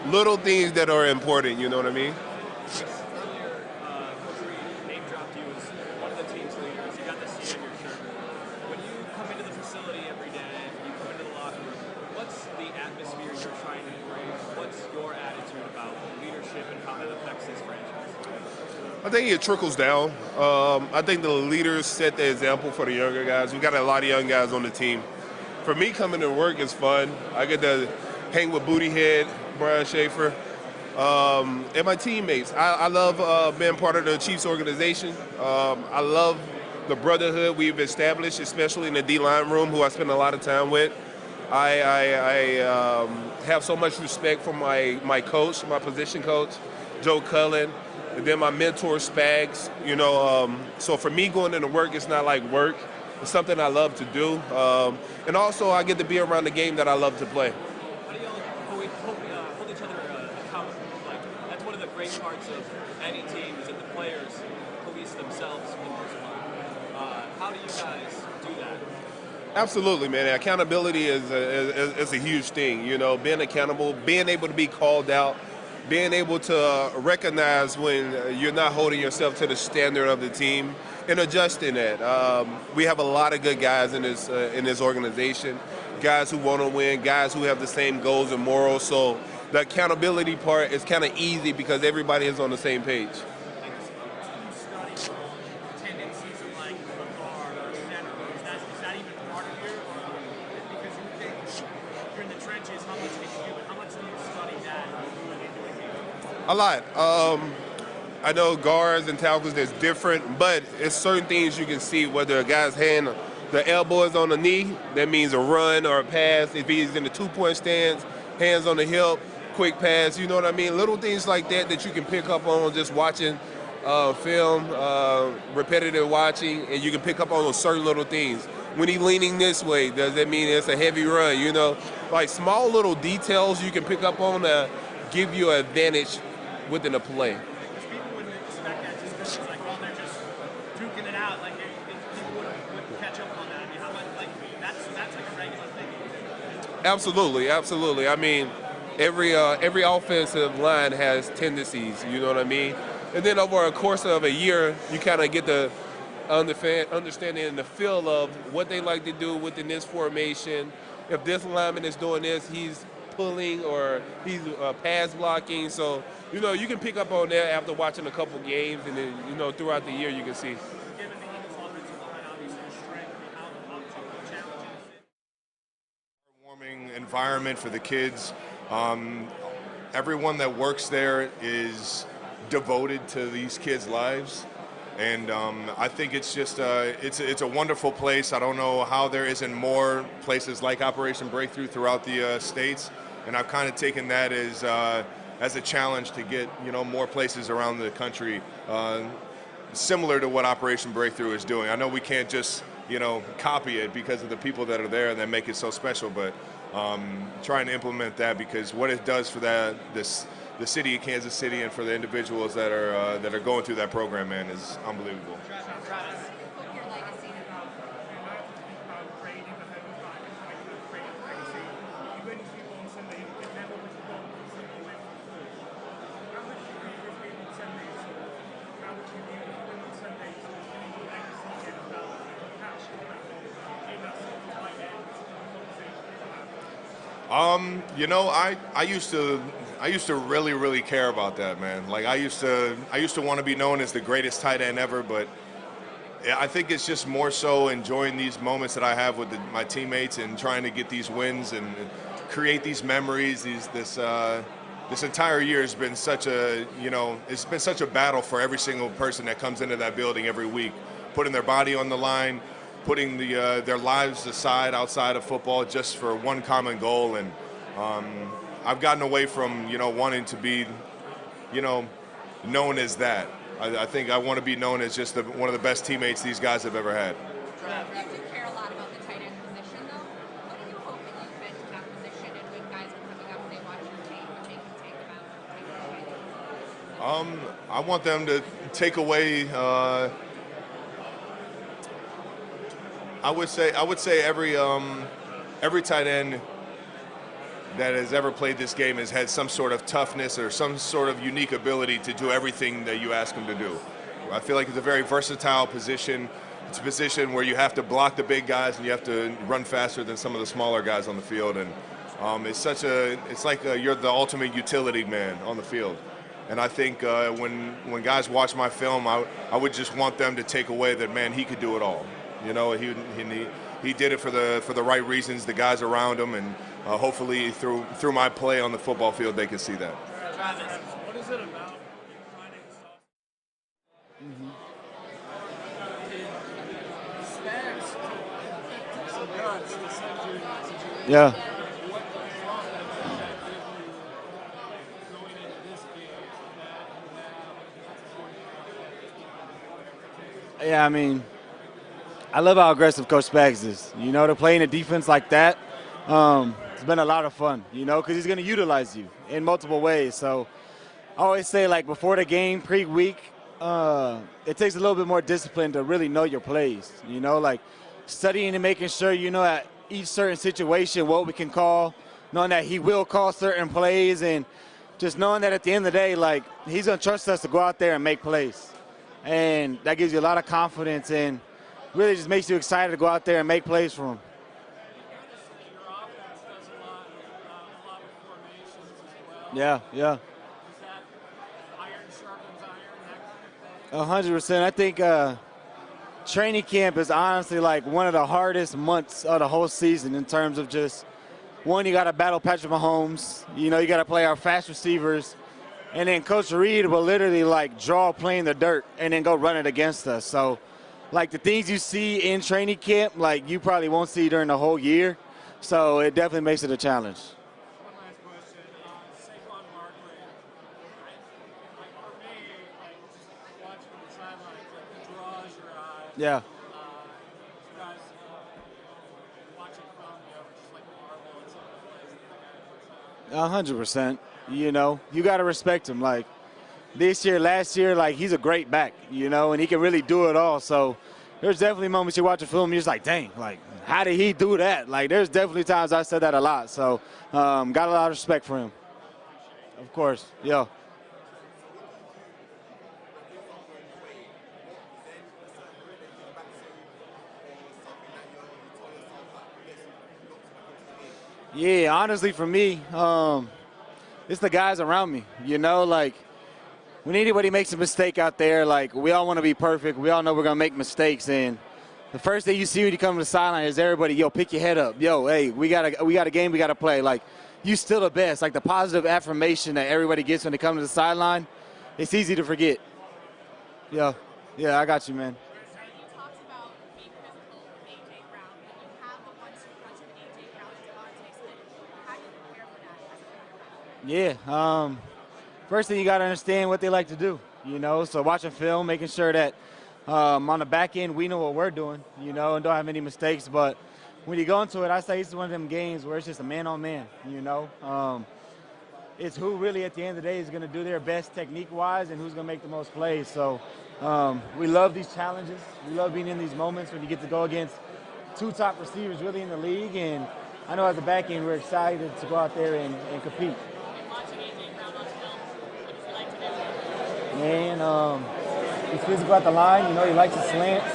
little things that are important, you know what I mean? Earlier, Coach Reid name dropped you as one of the team's leaders. You got the C on your shirt. When you come into the facility every day, you come into the locker room, what's the atmosphere you're trying to bring? What's your attitude about leadership and how that affects this franchise? I think it trickles down. I think the leaders set the example for the younger guys. We got a lot of young guys on the team. For me, coming to work is fun. I get to hang with Bootyhead, Brian Schaefer, and my teammates. I love being part of the Chiefs organization. I love the brotherhood we've established, especially in the D-line room, who I spend a lot of time with. I have so much respect for my coach, my position coach, Joe Cullen. And then my mentor, Spags, you know, so for me going into work, it's not like work. It's something I love to do. And also I get to be around the game that I love to play. How do y'all hold each other accountable? Like, that's one of the great parts of any team is that the players police themselves for the most part. How do you guys do that? Absolutely, man. Accountability is a huge thing, you know, being accountable, being able to be called out, being able to recognize when you're not holding yourself to the standard of the team and adjusting that. We have a lot of good guys in this organization, guys who want to win, guys who have the same goals and morals. So the accountability part is kind of easy because everybody is on the same page. A lot. I know guards and tackles, there's different, but it's certain things you can see, whether a guy's hand, the elbow is on the knee, that means a run or a pass. If he's in the two-point stance, hands on the hip, quick pass, you know what I mean? Little things like that that you can pick up on just watching film, repetitive watching, and you can pick up on those certain little things. when he leaning this way? Does that mean it's a heavy run? You know, like small little details you can pick up on that give you an advantage within a play. Because people wouldn't expect that just because it's like, well, they're just duking it out. Like, people wouldn't catch up on that. I mean, how much, like, that's like a regular thing. Absolutely, absolutely. I mean, every offensive line has tendencies, you know what I mean? And then over a course of a year, you kind of get the understanding and the feel of what they like to do within this formation. If this lineman is doing this, he's pulling or he's pass blocking. So, you know, you can pick up on that after watching a couple games, and then, you know, throughout the year you can see. Given the Eagles' offensive line, obviously, the strength, how challenging is it? Warming environment for the kids. Everyone that works there is devoted to these kids' lives. And I think it's just it's a wonderful place. I don't know how there isn't more places like Operation Breakthrough throughout the states, and I've kind of taken that as a challenge to get, you know, more places around the country similar to what Operation Breakthrough is doing. I know we can't just, you know, copy it because of the people that are there that make it so special, but trying to implement that, because what it does for the city of Kansas City and for the individuals that are going through that program, man, is unbelievable. You know, I used to really care about that, man. Like I used to want to be known as the greatest tight end ever, but I think it's just more so enjoying these moments that I have with my teammates and trying to get these wins and create these memories. This entire year has been such a, you know, it's been such a battle for every single person that comes into that building every week, putting their body on the line, putting their lives aside outside of football just for one common goal. And I've gotten away from, you know, wanting to be, you know, known as that. I think I want to be known as just one of the best teammates these guys have ever had. You do care a lot about the tight end position, though. What do you hope that you fit to that position, and when guys are coming up and they watch your tape, and they can take them out? I want them to take away. I would say every tight end that has ever played this game has had some sort of toughness or some sort of unique ability to do everything that you ask them to do. I feel like it's a very versatile position. It's a position where you have to block the big guys and you have to run faster than some of the smaller guys on the field. And it's like you're the ultimate utility man on the field. And I think when guys watch my film, I would just want them to take away that, man, he could do it all. You know, he did it for the right reasons, the guys around him, and hopefully through my play on the football field, they can see that. Travis, what is it about finding stuff? Yeah. Yeah, I mean, I love how aggressive Coach Spags is. You know, to play in a defense like that, it's been a lot of fun, you know, because he's going to utilize you in multiple ways. So I always say, like, before the game, pre-week, it takes a little bit more discipline to really know your plays, you know, like studying and making sure you know at each certain situation what we can call, knowing that he will call certain plays, and just knowing that at the end of the day, like, he's going to trust us to go out there and make plays. And that gives you a lot of confidence and really just makes you excited to go out there and make plays for him. Yeah, yeah. 100%. I think training camp is honestly like one of the hardest months of the whole season in terms of just, one, you got to battle Patrick Mahomes. You know, you got to play our fast receivers. And then Coach Reid will literally like draw playing the dirt and then go run it against us. So, like, the things you see in training camp, like, you probably won't see during the whole year. So it definitely makes it a challenge. One last question. Saquon Barkley, like for me, like just watching from the sidelines, like he draws your eye. Yeah. You guys 100%. You know, you got to respect him. Like, this year, last year, like, he's a great back, you know, and he can really do it all. So there's definitely moments you watch a film, you're just like, dang, like, how did he do that? Like, there's definitely times I said that a lot. So got a lot of respect for him. Of course, yeah. Yeah, honestly, for me, it's the guys around me. You know, like, when anybody makes a mistake out there, like, we all want to be perfect. We all know we're going to make mistakes. And the first thing you see when you come to the sideline is everybody, yo, pick your head up. Yo, hey, we got a game we got to play. Like, you still the best. Like, the positive affirmation that everybody gets when they come to the sideline, it's easy to forget. Yeah, I got you, man. Yeah, first thing you got to understand what they like to do, you know, so watching film, making sure that on the back end we know what we're doing, you know, and don't have any mistakes. But when you go into it, I say it's one of them games where it's just a man-on-man, you know. It's who really at the end of the day is going to do their best technique-wise and who's going to make the most plays. So we love these challenges. We love being in these moments when you get to go against two top receivers really in the league. And I know at the back end we're excited to go out there and compete. And he's physical at the line. You know, he likes his slants.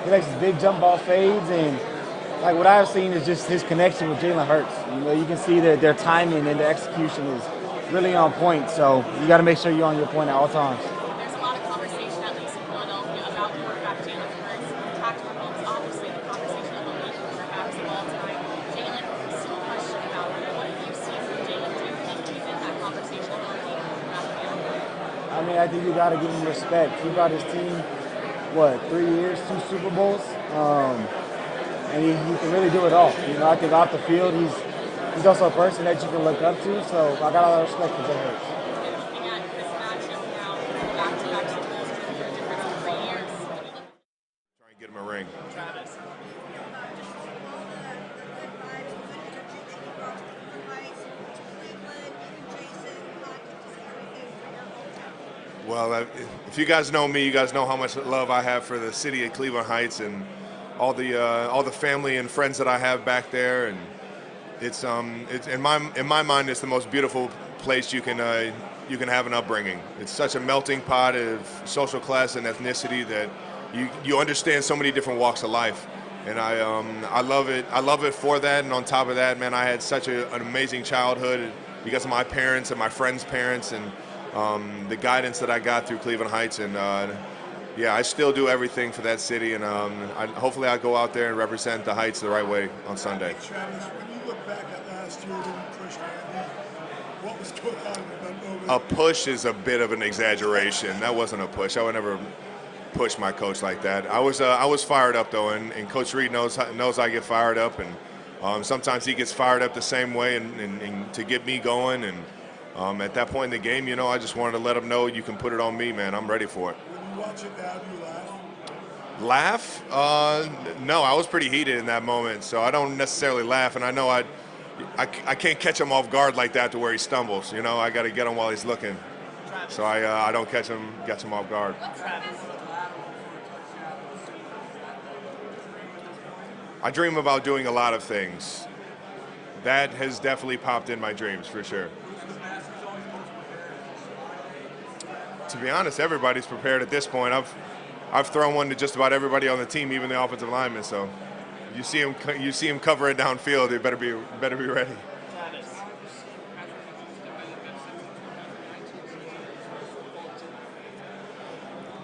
He likes his big jump ball fades. And, like, what I've seen is just his connection with Jalen Hurts. You know, you can see that their timing and their execution is really on point. So you got to make sure you're on your point at all times. There's a lot of conversation, at least in Philadelphia, about quarterback Jalen Hurts. We talked to Mahomes, obviously, the conversation of the league quarterbacks as well tonight. Jalen, still a question about what you see from Jalen. Do you think he's in that conversation of the league quarterback? I mean, I think you got to give him respect. He brought his team, 3 years, 2 Super Bowls, and he can really do it all. You know, I think off the field, he's also a person that you can look up to. So I got a lot of respect for Jalen Hurts. Looking at this matchup now, back-to-back Super Bowls, really your difference in 3 years. Try and get him a ring. Travis. Well, if you guys know me, you guys know how much love I have for the city of Cleveland Heights and all the family and friends that I have back there. And it's in my mind, it's the most beautiful place you can have an upbringing. It's such a melting pot of social class and ethnicity that you understand so many different walks of life. And I love it. I love it for that. And on top of that, man, I had such an amazing childhood because of my parents and my friends' parents and the guidance that I got through Cleveland Heights. And yeah, I still do everything for that city. And hopefully I go out there and represent the Heights the right way on Sunday. Travis, when you look back at last year when you pushed Andy, what was going on in that moment? A push is a bit of an exaggeration. That wasn't a push. I would never push my coach like that. I was fired up though, and Coach Reid knows I get fired up, and sometimes he gets fired up the same way, and to get me going. And at that point in the game, you know, I just wanted to let him know you can put it on me, man. I'm ready for it. When you watch it now, do you laugh? Laugh? No, I was pretty heated in that moment, so I don't necessarily laugh, and I know I can't catch him off guard like that to where he stumbles. You know, I got to get him while he's looking, so I don't catch him off guard. I dream about doing a lot of things. That has definitely popped in my dreams for sure. To be honest, everybody's prepared at this point. I've thrown one to just about everybody on the team, even the offensive linemen. So you see him cover it downfield. They better be ready.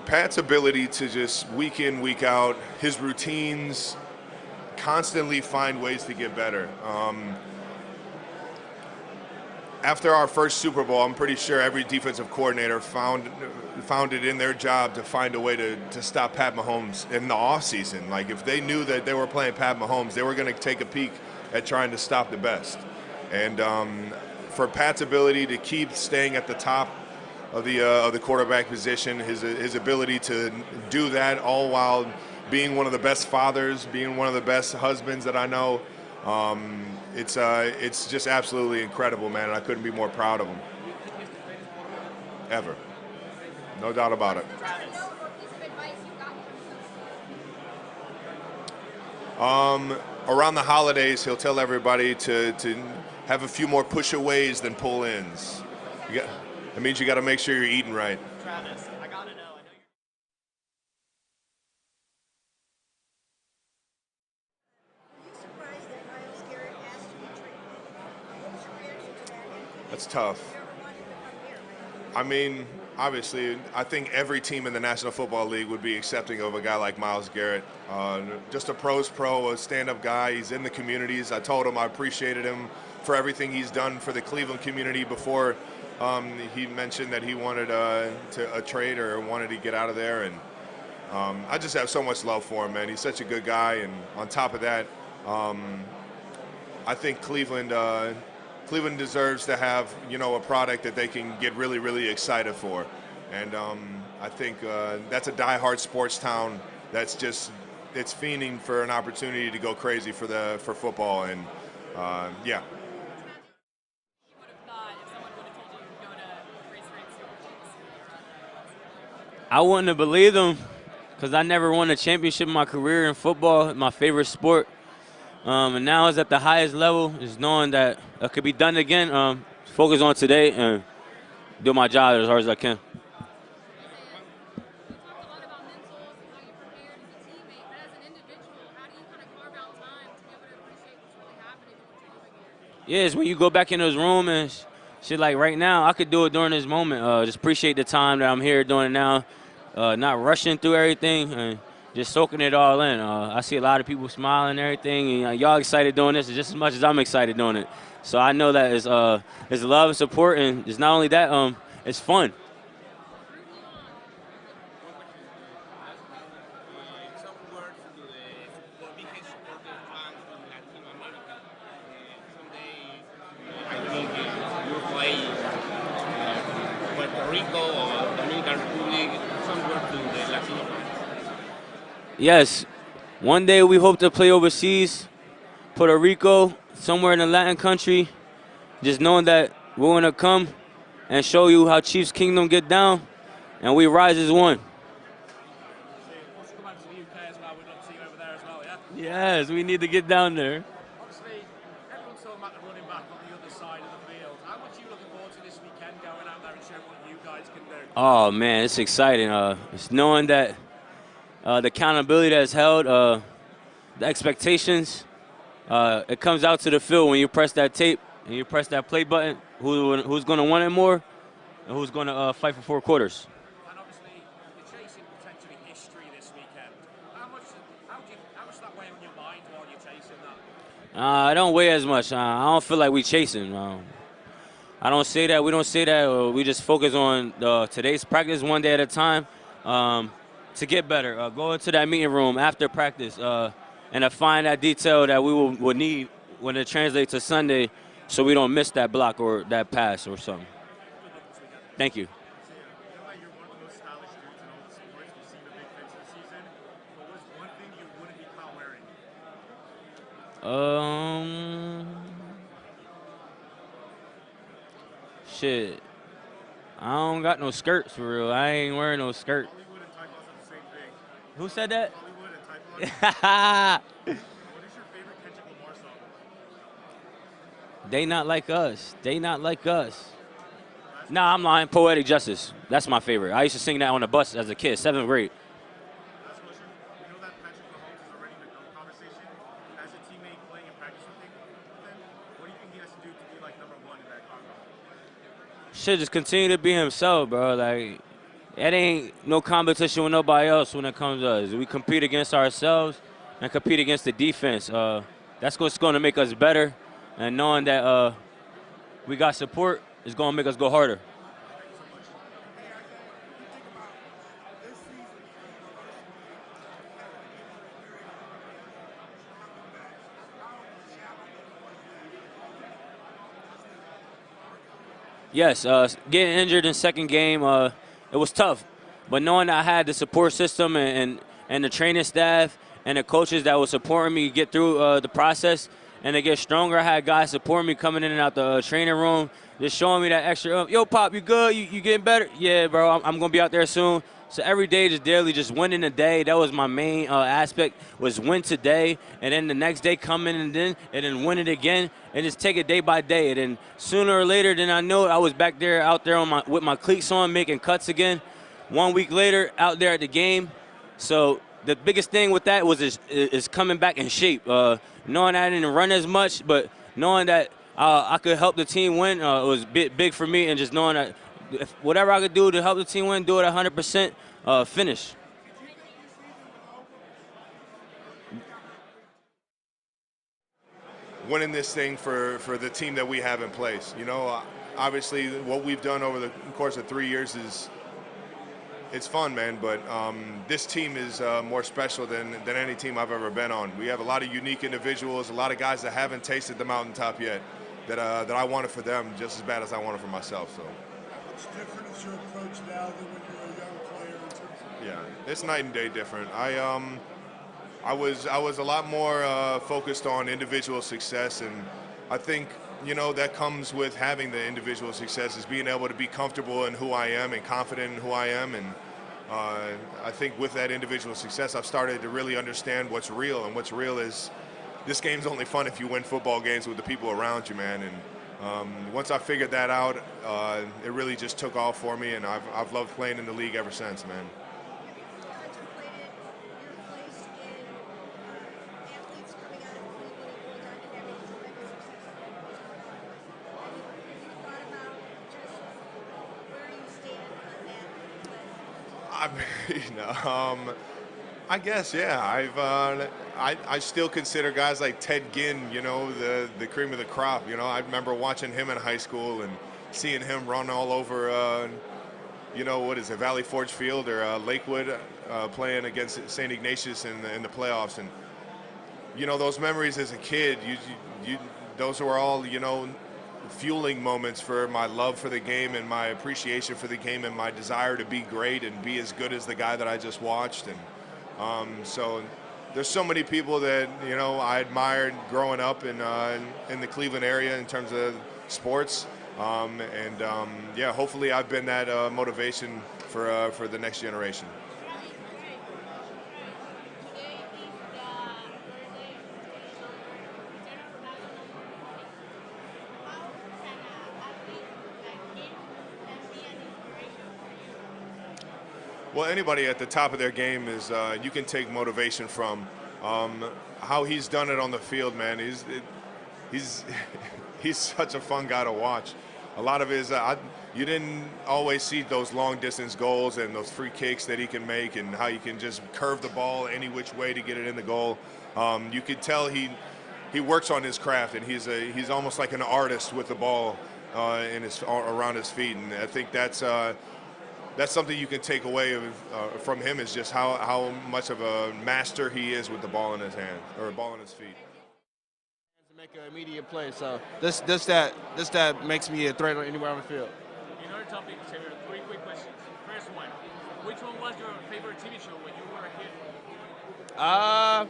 Pat's ability to just week in, week out, his routines, constantly find ways to get better. After our first Super Bowl, I'm pretty sure every defensive coordinator found it in their job to find a way to stop Pat Mahomes in the offseason. Like, if they knew that they were playing Pat Mahomes, they were going to take a peek at trying to stop the best. And for Pat's ability to keep staying at the top of the quarterback position, his ability to do that all while being one of the best fathers, being one of the best husbands that I know, it's just absolutely incredible, man, and I couldn't be more proud of him. Ever. No doubt about it. Around the holidays, he'll tell everybody to have a few more push-aways than pull-ins. That means you got to make sure you're eating right. Travis, I gotta know. That's tough. I mean, obviously, I think every team in the National Football League would be accepting of a guy like Myles Garrett. Just a pro's pro, a stand-up guy. He's in the communities. I told him I appreciated him for everything he's done for the Cleveland community before he mentioned that he wanted a trade or wanted to get out of there. And I just have so much love for him, man. He's such a good guy. And on top of that, I think Cleveland deserves to have, a product that they can get really, really excited for. And I think that's a diehard sports town that's it's fiending for an opportunity to go crazy for football. And yeah. I wouldn't have believed them because I never won a championship in my career in football, my favorite sport. And now it's at the highest level, is knowing that it could be done again. Focus on today and do my job as hard as I can. Yeah, it's when you go back in those rooms and shit, like right now, I could do it during this moment. Just appreciate the time that I'm here doing it now. Not rushing through everything and just soaking it all in. I see a lot of people smiling and everything, and y'all excited doing this just as much as I'm excited doing it. So I know that it's love and support, and it's not only that, it's fun. Yes, one day we hope to play overseas, Puerto Rico, somewhere in a Latin country. Just knowing that we're going to come and show you how Chiefs Kingdom get down, and we rise as one. Yes, we need to get down there. Obviously, everyone's talking about the running back on the other side of the field. How much are you looking forward to this weekend going out there and showing what you guys can do? Oh, man, it's exciting. It's knowing that the accountability that's held, the expectations, it comes out to the field when you press that tape and you press that play button, who's going to want it more and who's going to fight for 4 quarters. And obviously, you're chasing potentially history this weekend. How much that weigh on your mind while you're chasing that? I don't weigh as much. I don't feel like we chasing. I don't say that. We don't say that. We just focus on today's practice one day at a time. To get better, go into that meeting room after practice and to find that detail that we will need when it translates to Sunday so we don't miss that block or that pass or something. Thank you. Shit. I don't got no skirts for real. I ain't wearing no skirt. Who said that? What is your favorite Kendrick Lamar song? They not like us. They not like us. Nah, I'm lying. Poetic Justice. That's my favorite. I used to sing that on the bus as a kid, 7th grade. Last question. You know that Patrick Mahomes is already in the GOAT conversation. As a teammate playing in practice with him, what do you think he has to do to be like #1 in that convo? Should just continue to be himself, bro. Like, it ain't no competition with nobody else when it comes to us. We compete against ourselves and compete against the defense. That's what's going to make us better. And knowing that we got support is going to make us go harder. Yes, getting injured in second game, it was tough. But knowing that I had the support system and the training staff and the coaches that were supporting me get through the process, and to get stronger. I had guys supporting me coming in and out the training room, just showing me that extra, yo, Pop, you good? You getting better? Yeah, bro, I'm going to be out there soon. So every day, just daily, just winning the day. That was my main aspect, was win today, and then the next day come in and then win it again, and just take it day by day. And then sooner or later, then I know I was back there, out there with my cleats on, making cuts again. 1 week later, out there at the game. So the biggest thing with that was is coming back in shape. Knowing I didn't run as much, but knowing that I could help the team win was big for me, and just knowing that if whatever I could do to help the team win, do it 100%, finish. Winning this thing for the team that we have in place. You know, obviously what we've done over the course of 3 years it's fun, man, but this team is more special than any team I've ever been on. We have a lot of unique individuals, a lot of guys that haven't tasted the mountaintop yet that I wanted for them just as bad as I wanted for myself. So. What's different is your approach now than when you were a young player in terms of... Yeah, it's night and day different. I was a lot more focused on individual success, and I think, you know, that comes with having the individual success, is being able to be comfortable in who I am and confident in who I am. And I think with that individual success, I've started to really understand what's real. And what's real is this game's only fun if you win football games with the people around you, man. And once I figured that out, it really just took off for me, and I've loved playing in the league ever since, man. I guess, yeah. I still consider guys like Ted Ginn, you know, the cream of the crop. You know, I remember watching him in high school and seeing him run all over, you know, what is it, Valley Forge Field or Lakewood, playing against St. Ignatius in the playoffs. And you know, those memories as a kid, those were all, you know, fueling moments for my love for the game and my appreciation for the game and my desire to be great and be as good as the guy that I just watched. And so there's so many people that, you know, I admired growing up in the Cleveland area in terms of sports. Yeah, hopefully I've been that motivation for the next generation. Well, anybody at the top of their game is you can take motivation from. How he's done it on the field, man. He's such a fun guy to watch. A lot of his you didn't always see those long distance goals and those free kicks that he can make, and how you can just curve the ball any which way to get it in the goal. You could tell he works on his craft, and he's almost like an artist with the ball around his feet, and I think that's something you can take away from him, is just how much of a master he is with the ball in his hand, or ball in his feet. To make an immediate play, so this that makes me a threat anywhere on the field. In our topic, Xavier, 3 quick questions. First one, which one was your favorite TV show when you were a kid? I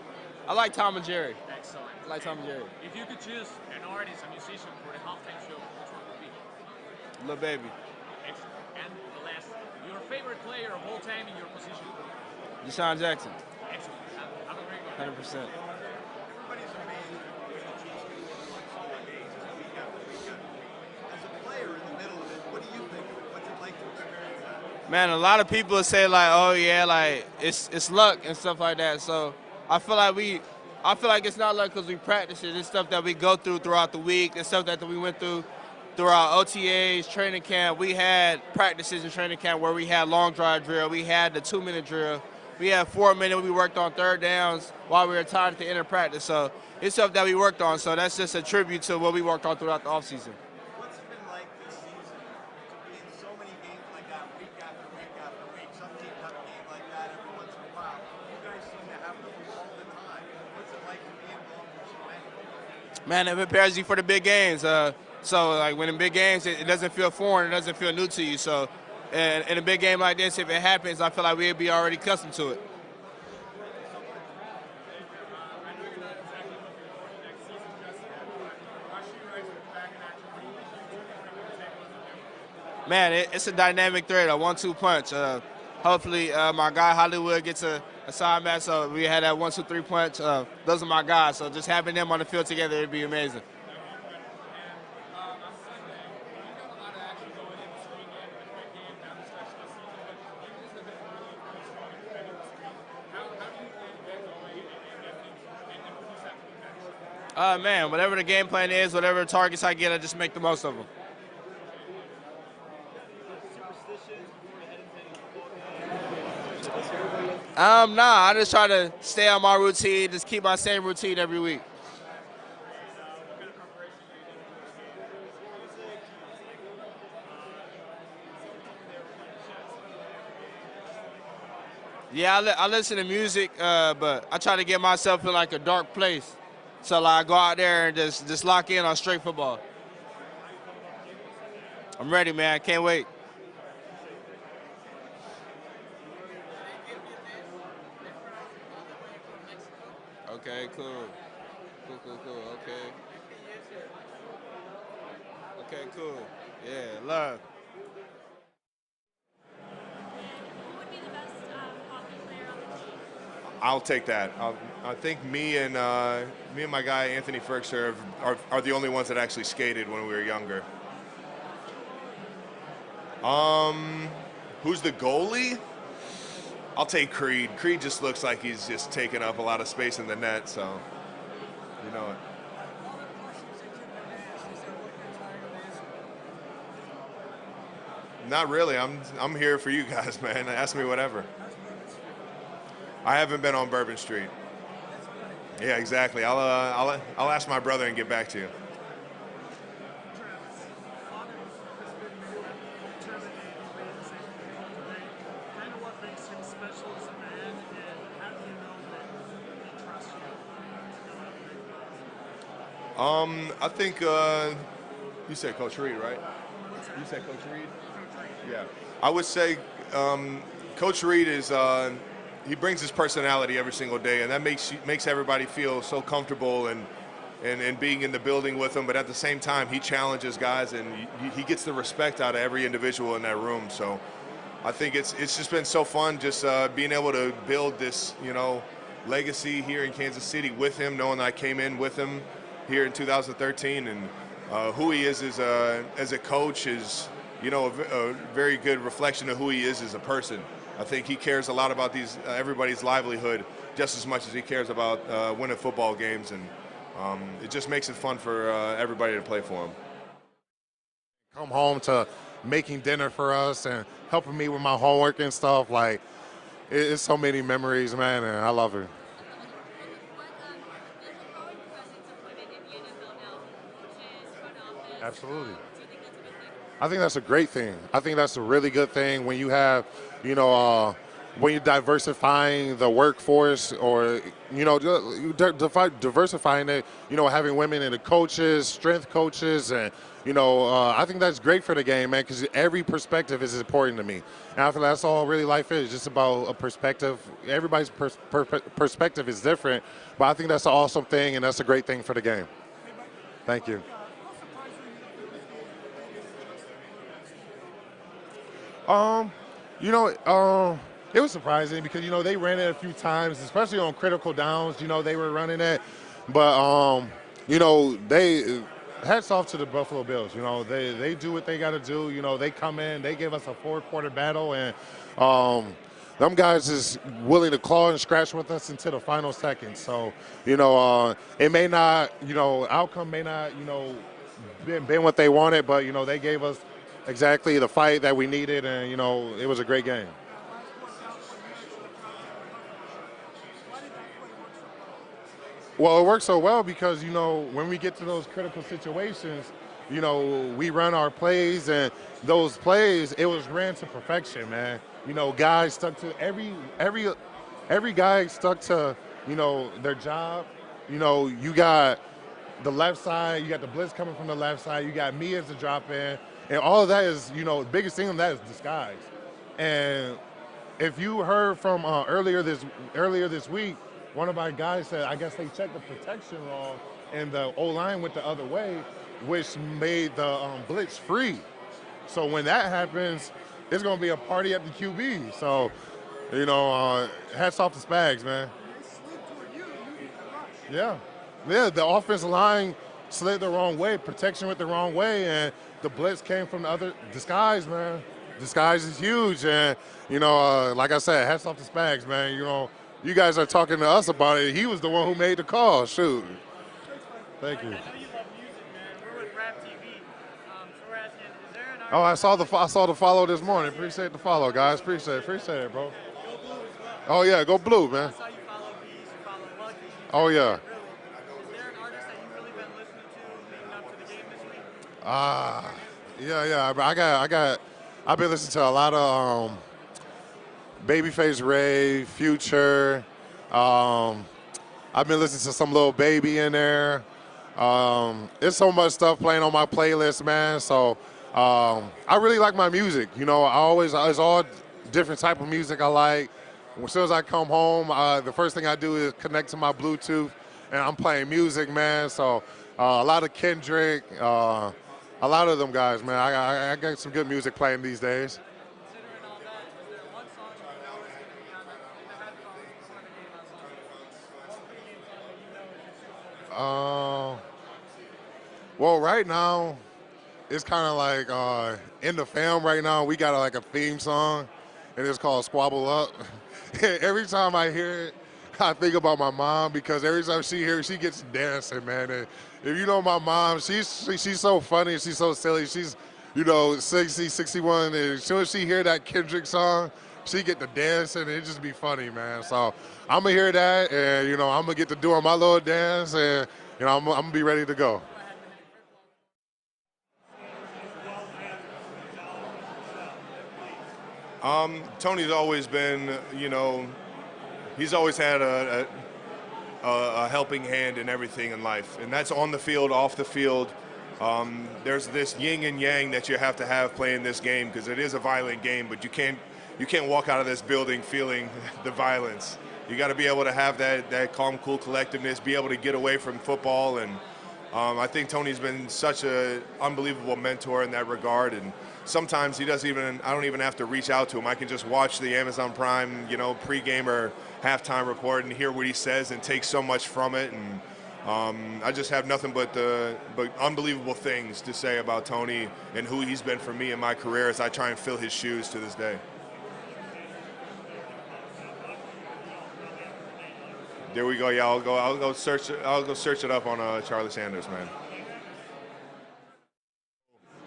like Tom and Jerry. Excellent. I like Tom and Jerry. If you could choose an artist, a musician for the halftime show, which one would be? Lil Baby. Excellent. And the last, your favorite player of all time in your position? Deshaun Jackson. Excellent. Have a great one. 100%. Everybody's amazed with the Chiefs getting won so many days, week after week after week. As a player in the middle of it, what do you think of it? What's it like to experience that? Man, a lot of people say like, oh yeah, like it's luck and stuff like that. So I feel like it's not luck because we practice it. It's stuff that we go through throughout the week. It's stuff that we went through our OTAs, training camp. We had practices in training camp where we had long drive drill. We had the 2-minute drill. We had 4-minute. We worked on third downs while we were tired at the end of practice. So it's stuff that we worked on. So that's just a tribute to what we worked on throughout the offseason. What's it been like this season to be in so many games like that week after week after week? Some teams have a game like that every once in a while. You guys seem to have them all the time. What's it like to be involved in so many? Man, it prepares you for the big games. So like when in big games, it doesn't feel foreign. It doesn't feel new to you. So in a big game like this, if it happens, I feel like we'll be already accustomed to it. man, it's a dynamic threat, a 1-2 punch. Hopefully, my guy Hollywood gets a side match, so we had that 1-2-3 punch. Those are my guys, so just having them on the field together, it'd be amazing. Man, whatever the game plan is, whatever targets I get, I just make the most of them. Nah, I just try to stay on my routine, just keep my same routine every week. Yeah, I listen to music, but I try to get myself in like a dark place. So like, I go out there and just lock in on straight football. I'm ready, man. Can't wait. Okay, cool. Cool. Okay, cool. Yeah, love. I'll take that. I think me and my guy Anthony Ferguson are the only ones that actually skated when we were younger. Who's the goalie? I'll take Creed. Creed just looks like he's just taking up a lot of space in the net, so you know it. Not really. I'm here for you guys, man. Ask me whatever. I haven't been on Bourbon Street. Yeah, exactly. I'll ask my brother and get back to you. I think you said Coach Reid, right? You said Coach Reid? Yeah. I would say Coach Reid is he brings his personality every single day, and that makes everybody feel so comfortable and being in the building with him. But at the same time, he challenges guys, and he gets the respect out of every individual in that room. So I think it's just been so fun just being able to build this, legacy here in Kansas City with him, knowing that I came in with him here in 2013, and who he is as a coach is, a very good reflection of who he is as a person. I think he cares a lot about everybody's livelihood just as much as he cares about winning football games, and it just makes it fun for everybody to play for him. Come home to making dinner for us and helping me with my homework and stuff. Like, it's so many memories, man, and I love it. Absolutely. I think that's a great thing. I think that's a really good thing when you have, when you're diversifying the workforce, or, diversifying it, having women in the coaches, strength coaches, and, I think that's great for the game, man, because every perspective is important to me. And I feel that's all really life is, just about a perspective. Everybody's perspective is different, but I think that's an awesome thing, and that's a great thing for the game. Thank you. It was surprising because, they ran it a few times, especially on critical downs, they were running it. But, they hats off to the Buffalo Bills. They do what they got to do. They come in, they give us a 4-quarter battle, and them guys is willing to claw and scratch with us until the final second. So, it may not, outcome may not, been what they wanted, but, they gave us exactly the fight that we needed, and, it was a great game. Well, it works so well because, when we get to those critical situations, we run our plays, and those plays, it was ran to perfection, man. Guys stuck to every guy stuck to, their job. You got the left side, you got the blitz coming from the left side, you got me as the drop in, and all of that is, the biggest thing of that is disguise. And if you heard from earlier this week, one of our guys said, I guess they checked the protection wrong, and the O-line went the other way, which made the blitz free. So when that happens, it's going to be a party at the QB. So, hats off to Spags, man. Yeah. Yeah, the offensive line slid the wrong way, protection went the wrong way, and the blitz came from the other disguise, man. Disguise is huge, and, like I said, hats off to Spags, man. You guys are talking to us about it. He was the one who made the call. Shoot. Thank you. Oh, I saw the follow this morning. Appreciate the follow, guys. Appreciate it, bro. Oh yeah, go blue, man. Oh yeah. Yeah. I've been listening to a lot of Babyface Reid, Future. I've been listening to some Lil Baby in there. There's so much stuff playing on my playlist, man. So I really like my music. It's all different type of music I like. As soon as I come home, the first thing I do is connect to my Bluetooth, and I'm playing music, man. So a lot of Kendrick, a lot of them guys, man. I got some good music playing these days. Well, right now, it's kind of like in the film right now, we got like a theme song, and it's called Squabble Up. Every time I hear it, I think about my mom, because every time she hears it, she gets dancing, man. And if you know my mom, she's so funny, she's so silly. She's, 60, 61, and as soon as she hear that Kendrick song, she get to dancing, and it just be funny, man. So I'm going to hear that, and, I'm going to get to doing my little dance, and, I'm going to be ready to go. Tony's always been, he's always had a helping hand in everything in life, and that's on the field, off the field. There's this yin and yang that you have to have playing this game, because it is a violent game, but you can't walk out of this building feeling the violence. You got to be able to have that calm, cool collectiveness, be able to get away from football, and I think Tony's been such an unbelievable mentor in that regard. And sometimes I don't even have to reach out to him. I can just watch the Amazon Prime, pregame or halftime report and hear what he says and take so much from it. And I just have nothing but unbelievable things to say about Tony and who he's been for me in my career as I try and fill his shoes to this day. There we go. Yeah, I'll go search it up on Charlie Sanders, man.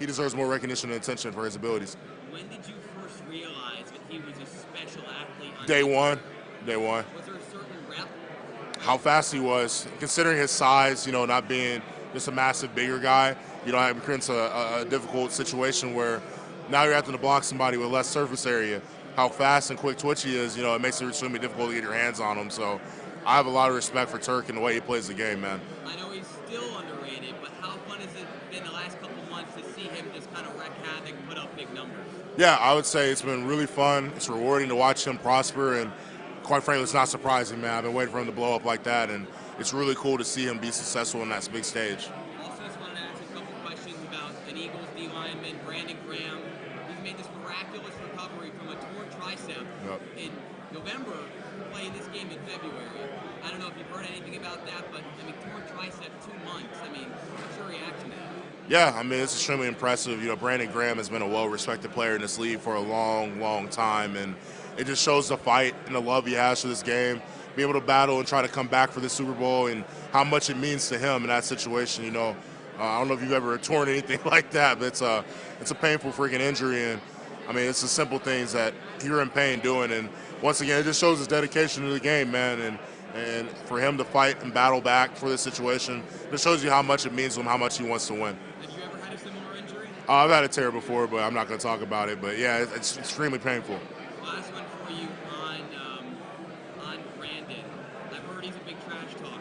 He deserves more recognition and attention for his abilities. When did you first realize that he was a special athlete? Day one. Was there a certain rep? How fast he was, considering his size, not being just a massive bigger guy, it creates a difficult situation where now you're having to block somebody with less surface area. How fast and quick twitch he is, it makes it extremely difficult to get your hands on him. So I have a lot of respect for Turk and the way he plays the game, man. I know he's still underrated, but how fun has it been the last couple months to see him just kind of wreak havoc, put up big numbers? Yeah, I would say it's been really fun. It's rewarding to watch him prosper, and quite frankly, it's not surprising, man. I've been waiting for him to blow up like that, and it's really cool to see him be successful in that big stage. Also, just wanted to ask a couple questions about an Eagles D lineman, Brandon Graham. He's made this miraculous recovery from a torn tricep in November, playing this game in February. I don't know if you've heard anything about that, but torn tricep, 2 months. What's your reaction to that? Yeah, it's extremely impressive. Brandon Graham has been a well-respected player in this league for a long, long time, and it just shows the fight and the love he has for this game, be able to battle and try to come back for the Super Bowl, and how much it means to him in that situation. I don't know if you've ever torn anything like that, but it's a painful freaking injury, and it's the simple things that you're in pain doing, and once again, it just shows his dedication to the game, man, and for him to fight and battle back for this situation, it shows you how much it means to him, how much he wants to win. Have you ever had a similar injury? I've had a tear before, but I'm not going to talk about it. But yeah, it's extremely painful. Last one for you on Brandon. I've heard he's a big trash talker.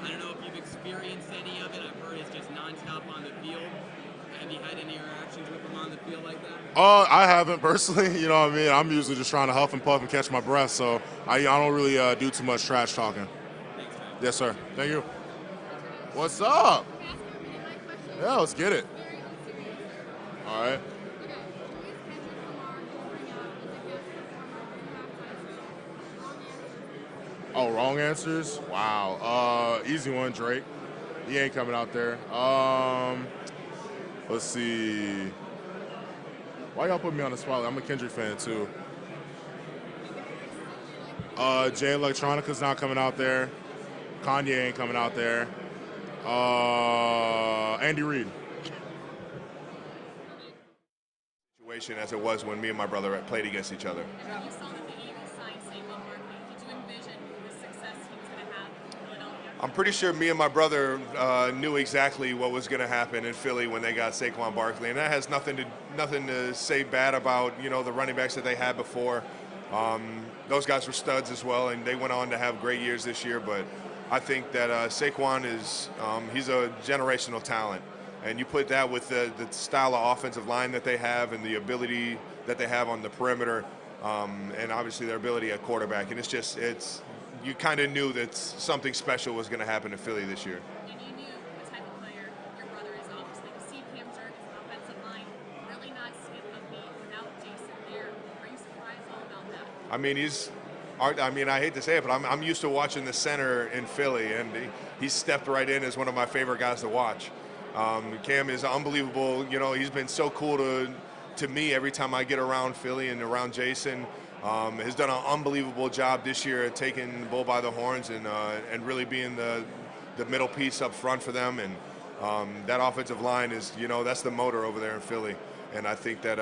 I don't know if you've experienced any of it. I've heard it's just nonstop on the field. Have you had any interactions with him on the field like that? I haven't personally. I'm usually just trying to huff and puff and catch my breath, so I don't really do too much trash talking. Thanks, man. Yes, sir. Thank you. What's up? Yeah, let's get it. All right. Oh, wrong answers? Wow. Easy one, Drake. He ain't coming out there. Let's see. Why y'all put me on the spot? I'm a Kendrick fan too. Jay Electronica's not coming out there. Kanye ain't coming out there. Andy Reid. Situation as it was when me and my brother played against each other. And when you saw that the Eagles signed Saquon Barkley, did you envision the success he was going to have in Philadelphia? I'm pretty sure me and my brother knew exactly what was going to happen in Philly when they got Saquon Barkley, and that has nothing to say bad about the running backs that they had before. Those guys were studs as well, and they went on to have great years this year. But I think that Saquon he's a generational talent, and you put that with the style of offensive line that they have and the ability that they have on the perimeter, and obviously their ability at quarterback, and it's. You kind of knew that something special was going to happen in Philly this year. And you knew the type of player your brother is, obviously. To see Cam Jerk's offensive line really not skip a beat without Jason there. Are you surprised all about that? I mean, I hate to say it, but I'm used to watching the center in Philly, and he stepped right in as one of my favorite guys to watch. Cam is unbelievable. He's been so cool to me every time I get around Philly and around Jason. Has done an unbelievable job this year at taking the bull by the horns and really being the middle piece up front for them. And that offensive line is, that's the motor over there in Philly. And I think that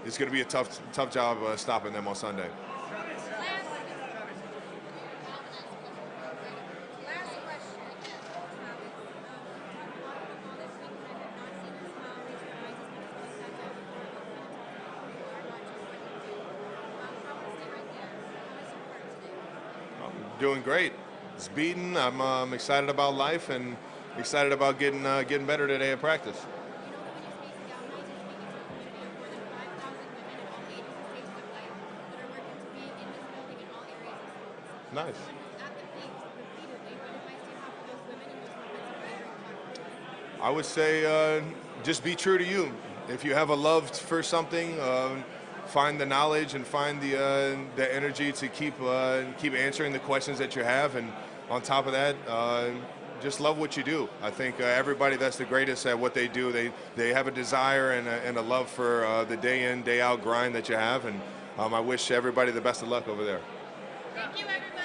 it's going to be a tough job stopping them on Sunday. Doing great. It's beaten. I'm excited about life and excited about getting better today at practice. Nice. I would say just be true to you. If you have a love for something, find the knowledge and find the energy to keep answering the questions that you have, and on top of that, just love what you do. I think everybody that's the greatest at what they do, they have a desire and a love for the day in, day out grind that you have, and I wish everybody the best of luck over there. Thank you, everybody.